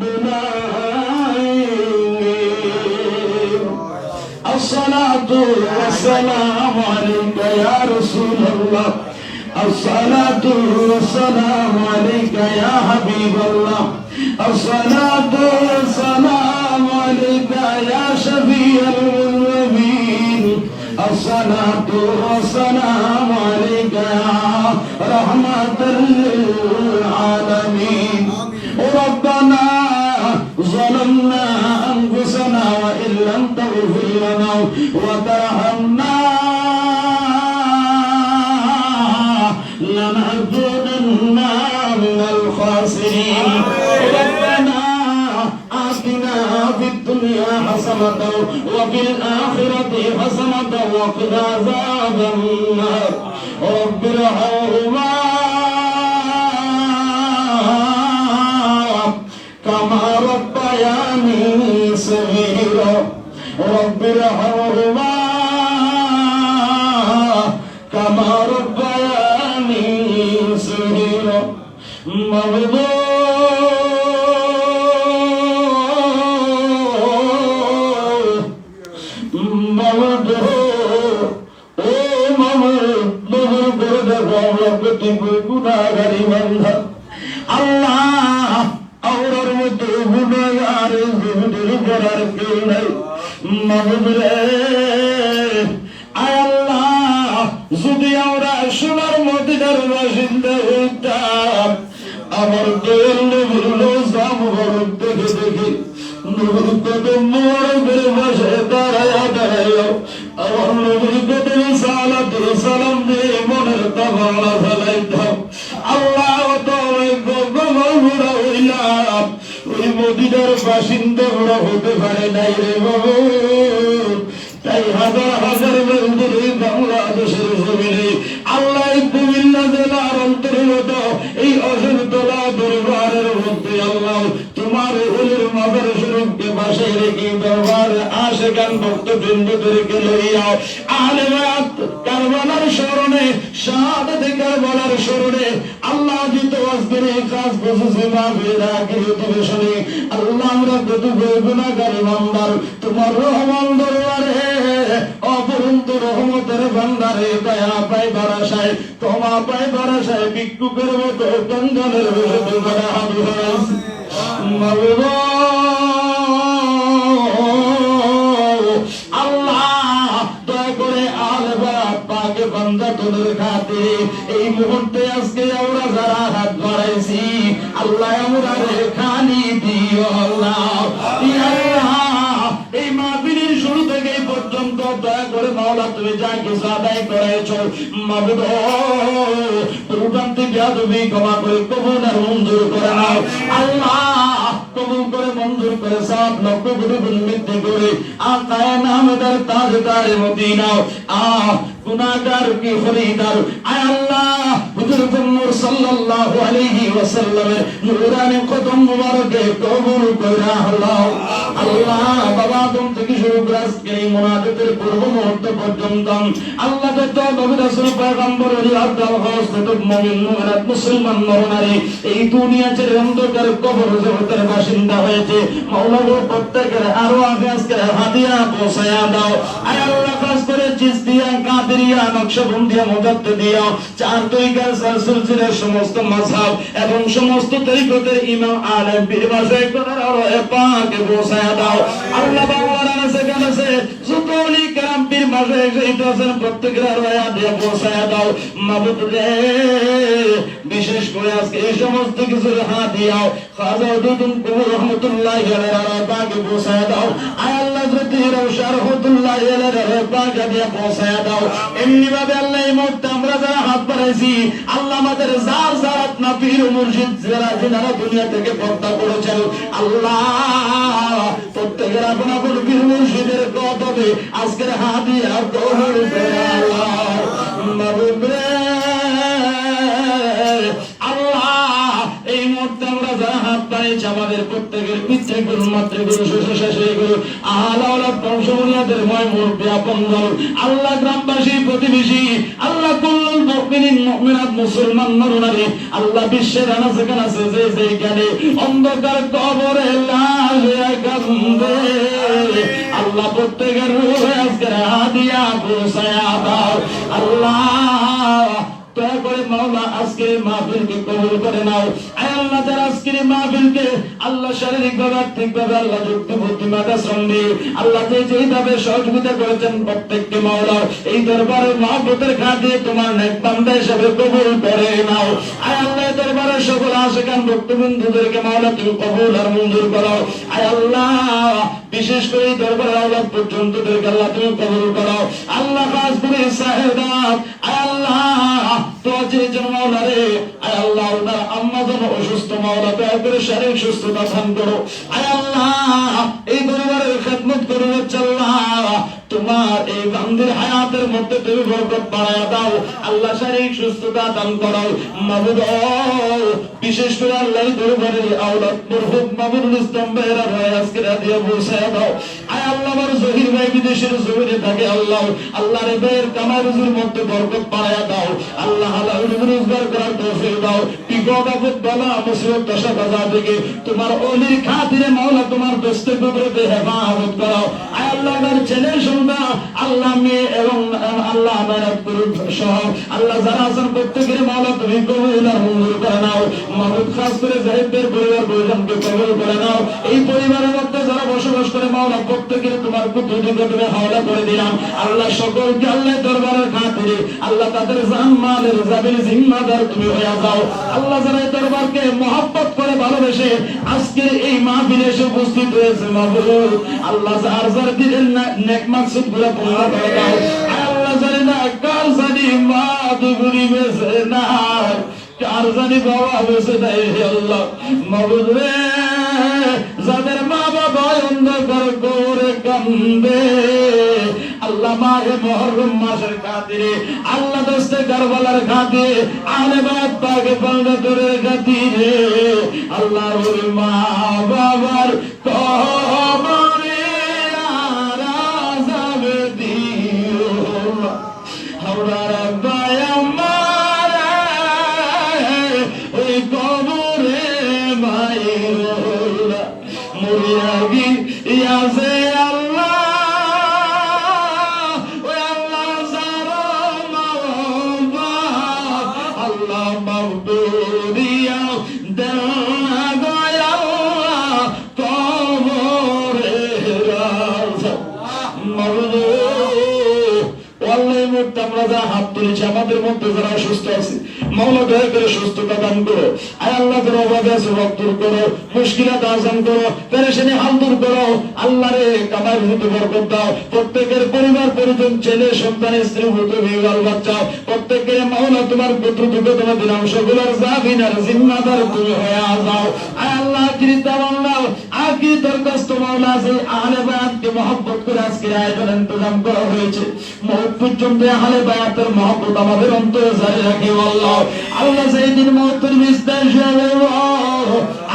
S2: बुलाएंगे। अस्सलातु वस्सलामु अलैका या रसूल अल्लाह, अस्सलातु वस्सलामु अलैका या हबीब अल्लाह, अस्सलातु वस्सलामु अलैका या शफीअल मुज़निबीन, अस्सलातु वस्सलामु अलैका या रहमतल लिल आलमीन। रब्बना ظلمنا أنفسنا وإن لم تغفر لنا وترحمنا لنكونن من الخاسرين. ربنا آتنا في الدنيا حسنة وفي الآخرة حسنة وقنا عذاب النار. رب ارحمهما كما ربياني صغيرا. رب ارحمهما كما ربياني صغيرا. আল্লাহ আওরার মধ্যে গুনাহগার জিন্দেগি করার কেউ নাই। মাবুদ রে, আয় আল্লাহ, যদি আমরা সোনার মদিনার বাসিন্দা হইতাম, আমার দয়াল নবীর রোজা মুবারক দেখে দেখে নবীর কদম মুবারকের পাশে দাঁড়ায়া দাঁড়ায়া আমার নবীর কদম সালাম দিয়ে মনের তামান্না ফেলাইতাম। আল্লাহ তোমায় গগনভরা হইলাম, ওই মদিনার বাসিন্দা ওরা হতে পারে নাই রে বাবু। তাই হাজার হাজার বন্ধুর এই বাংলাদেশের জমিনে আল্লাহ কুমিল্লা জেলার অন্তর্গত এই অশোকতলা দরবারের মধ্যে আল্লাহ তোমার হুলের মাজার শরীফকে পাশে রেখে দরবার আশেকান ভক্তবৃন্দদেরকে লইয়া আহলে বায়াত কারবালার স্মরণে, শাহাদাত কারবালার স্মরণে আল্লাহ জিত আজকের এই কাজ বসেছে মাহফিল আখির অধিবেশনে। আল্লাহ আমরা কত গুনাহগার বান্দার তোমার রহমান দরবারে অপরন্ত রহমতের ভান্ডারে দয়া পাইবার আশায়, ক্ষমা পাইবার আশায় ভিক্ষুকের মতো গঞ্জনের বিরুদ্ধে করে হাজির হয়েছে। মাওলা আল্লাহ দয়া করে আহলে বায়াত পাকে বান্দা তোদের খাতিরে এই মুহূর্তে আজকে আমরা যারা হাত বাড়াইছি আল্লাহ আমরা খানি দিও আল্লাহ। ইয়া আল্লাহ, এই মাহফিলের শুরু থেকে পর্যন্ত দয়া করে মাওলা তুমি যা কিছু আদায় করেছো মাবুদ রূপান্তি বেয়াদবি ক্ষমা করে কবুল আর মঞ্জুর করে নাও আল্লাহ। কবুল করে মঞ্জুর করে সব লক্ষ কোটি বৃদ্ধি করে আকায়ে নামদার তাজদারে মদিনা গুনাহগার কি খরিদার আয় আল্লাহ হুজুর মুহাম্মদ সাল্লাল্লাহু আলাইহি ওয়াসাল্লামের নূরানি কদম মুবারকে কবুল করে আল্লাহ। আল্লাহ বাবা আদম থেকে শুরু করে আজকে এই মুনাজাতের পূর্ব মুহূর্ত পর্যন্ত আল্লাহ যত নবী রাসূল পয়গম্বর ওলি আব্দুল হাসনাত মুমিন মুমিনাত মুসলমান নরনারী এই দুনিয়া ছেড়ে অন্ধকার কবর জগতের বাসিন্দা হয়েছে মাওলা গো প্রত্যেকের আরো আগে আজকে হাদিয়া পৌঁছায়া দাও আয় আল্লাহ। খাস করে চিশতিয়া কাদেরিয়া নকশবন্দিয়া মুজাদ্দিদিয়া চার তরিকার সিলসিলার সমস্ত মাযহাব এবং সমস্ত তরিকতের ইমাম আলেম পীর মাশায়েখদের রয়ে পাকে পৌঁছায়া দাও আল্লাহ বাংলার আছে কাছে যত ওলি کرام পীর মাশায়েখ শহীদ আছেন প্রত্যেকের রয়ে দিয়ে পৌঁছায়া দাও মাবুদ রে বিশেষ করে আজকে এই সমস্ত কিছু হাদিয়া খাজা উদ্দিন কবুর রহমাতুল্লাহি আলাইহি পাকে পৌঁছায়া দাও আয় আল্লাহ যদি রওশন রহমাতুল্লাহি আলাইহি পাকে দিয়ে পৌঁছায়া দাও এমনি ভাবে আল্লাহ এই মুহূর্তে আমরা যারা হাত বাড়াইছি আল্লাহ আমাদের যার যার আপনা পীর মুর্শিদ যারা যারা দুনিয়া থেকে পর্দা করেছেন আল্লাহ প্রত্যেকের আপনা পীর মুর্শিদের কদমে আজকের হাদিয়া গ্রহণ করে আল্লাহ মাবুদ রে আল্লাহ এই মুহূর্তে আমরা যারা হাত বাড়িয়েছি আমাদের প্রত্যেকের পিতৃগুরু মাতৃগুরু শ্বশুর-শাশুড়িগুরু আহলে আওলাদ বংশমনিয়াদের ময় মুরব্বি আপনজন আল্লাহ গ্রামবাসী প্রতিবেশী আল্লাহ কুল্লুল মুমিনিন মুমিনাত মুসলমান নরনারী আল্লাহ বিশ্বের আনাচে কানাচে যে যেখানে অন্ধকার কবরে লাশ কান্দে আল্লাহ প্রত্যেকের রূহে আজকের হাদিয়া পৌঁছায়া দাও আল্লাহ দয়া করে মাওলা আজকের মাহফিলকে কবুল করে নাও আয় আল্লাহ যারা আজকের মাহফিলকে আল্লাহ শারীরিকভাবে আর্থিকভাবে আল্লাহ যুক্তি বুদ্ধিমত্তা শ্রমে আল্লাহ যেইভাবে সহযোগিতা করেছেন প্রত্যেককে মাওলা এই দরবারে মহব্বতের খাতিরে তোমার নেক বান্দা হিসেবে কবুল করে নাও আয় আল্লাহ দরবারে সকল আশিকান ভক্তবৃন্দদেরকে মাওলা তুমি কবুল আর মঞ্জুর করো আয় আল্লাহ বিশেষ করে এই দরবারে আওলাদ পর্যন্তদেরকে আল্লাহ তুমি কবুল করো আল্লাহ খাস করে সাহেদাত আয় আল্লাহ তো যে মাওলা রে আয় আল্লাহ ওনার আম্মা যেন অসুস্থ মাওলা দয়া করে শারীরিক সুস্থতা দান করো আয় আল্লাহ এই দরবারের খেদমত করো আল্লাহ তোমার এই বান্দির হায়াতের মধ্যে তুমি বরকত বাড়ায়া দাও আল্লাহ শারীরিক সুস্থতা দান করো মাবুদ বিশেষ করে আল্লাহ দরবারের আওলাদ মরহুম মামুনুল ইসলাম ভাইরা ভাই আজকে রাদিয়া পৌঁছায়া দাও আয় আল্লাহ আমার জহির ভাই বিদেশের জমিনে থাকে আল্লাহ আল্লাহ রে ভাইয়ের কামাই রুজির মধ্যে বরকত বাড়ায়া দাও আল্লাহ হালাল রোজগার করার তৌফিক দাও বিপদ আপদ বালা মুসিবত দশা বাজা থেকে তোমার ওলির খাতিরে মাওলা তোমার দোস্তের কবরতে হেফাজত করো আয় আল্লাহ আমার ছেলে সন্তান আল্লাহ মেয়ে এবং আল্লাহ আমার সহ আল্লাহ যারা আছেন প্রত্যেকের মাওলা তুমি কবুল আর মঞ্জুর করে নাও মাহমুদ খাস করে জাহিদের পরিবার পরিজনকে কবুল করে নাও এই পরিবারের মধ্যে যারা বসবাস করে মাওলা প্রত্যেকের তোমার কুদরতি তুমি হাওলা করে দিলাম আল্লাহ সকলকে আল্লাহ দরবারের খাতিরে আল্লাহ তাদের জান মালের জাবির জিম্মাদার তুমি হয়ে যাও আল্লাহ যারা এই দরবারকে মহব্বত করে ভালোবেসে আজকের এই মাহফিলে এসে উপস্থিত হয়েছে মাহবুব আল্লাহ যার যার দিলেন নেক মাকসুদ গুলো পূর্ণ করে দাও আল্লাহ জানি না কার জানি মা দুগুরি বেঁচে না কার জানি বাবা বেঁচে নাই আল্লাহ মাহবুব রে যাদের মা বাবা অন্ধকার করে কান্দে আল্লাহ মাহে মুহররম মাসের খাতিরে আল্লাহ দোস্তে কারবালার খাতিরে আলে বাত পাকে বন্ধুদের খাতিরে আল্লাহ ওর মা বাবার কবরে আরাজাব দিও হাওড়া রাব্বায় আমার ওই কবরে মায়ের মুরিয়াগি ইয়াসে আল্লাহ হাত তুলেছি আমাদের মধ্যে যারা অসুস্থ আছে মাওলা দয়া করে সুস্থতা দান করো আয় আল্লাহ যারা অভাবে আছে রব দূর করো মুশকিলাত আসান করো পেরেশানি হাল দূর করো আল্লাহ রে কামাই রুজিতে বরকত দাও প্রত্যেকের পরিবার পরিজন ছেলে সন্তান স্ত্রী পুত্র বিবাহ বাচ্চা প্রত্যেকের মাওলা তোমার পুত্র দুটো তোমার দিলাম সকলের জামিনার জিম্মাদার তুমি হয়ে যাও আয় আল্লাহ কৃতাব আল্লাহ আকি দরখাস্ত মাওলা আছে আহলে বায়াতকে মহব্বত করে আজকের আয়োজন ইন্তজাম করা হয়েছে মওত পর্যন্ত আহলে বায়াতের মহব্বত আমাদের অন্তরে জারি রাখি আল্লাহ আল্লাহ যেদিন মওতের বিস্তার শুরু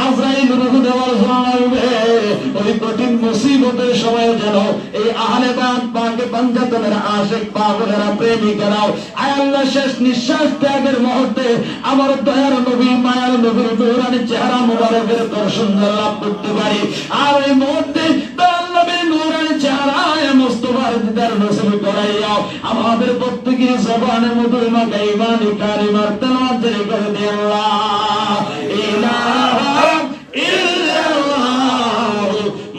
S2: আজরাইল রূহ দেওয়ার জানাবে ওই কঠিন মুসিবতের সময় যেন এই আহলে বায়াত পাকে পাঞ্জাতনের আশিক পাগলেরা প্রেমিকেরা আয় আল্লাহ শেষ নিঃশ্বাস ত্যাগের মুহূর্তে আমার দয়ার নবী মায়ার নবীর নূরানি চেহারা মুবারকের দর্শন লাভ করতে পারি আর এই মুহূর্তে দয়ার নবীর নূরানি চেহারায় মুস্তাফার দিদার নসিব করে বাড়াইয়া আমাদের প্রত্যেকের জবানের মধ্যে ইমানি কালিমার তেলাওয়াত জারি করে দে আল্লাহ। ইলাহা ইল্লাল্লাহ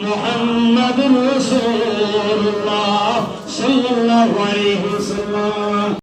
S2: মুহাম্মাদুর রাসূলুল্লাহ সাল্লাল্লাহু আলাইহি ওয়াসাল্লাম।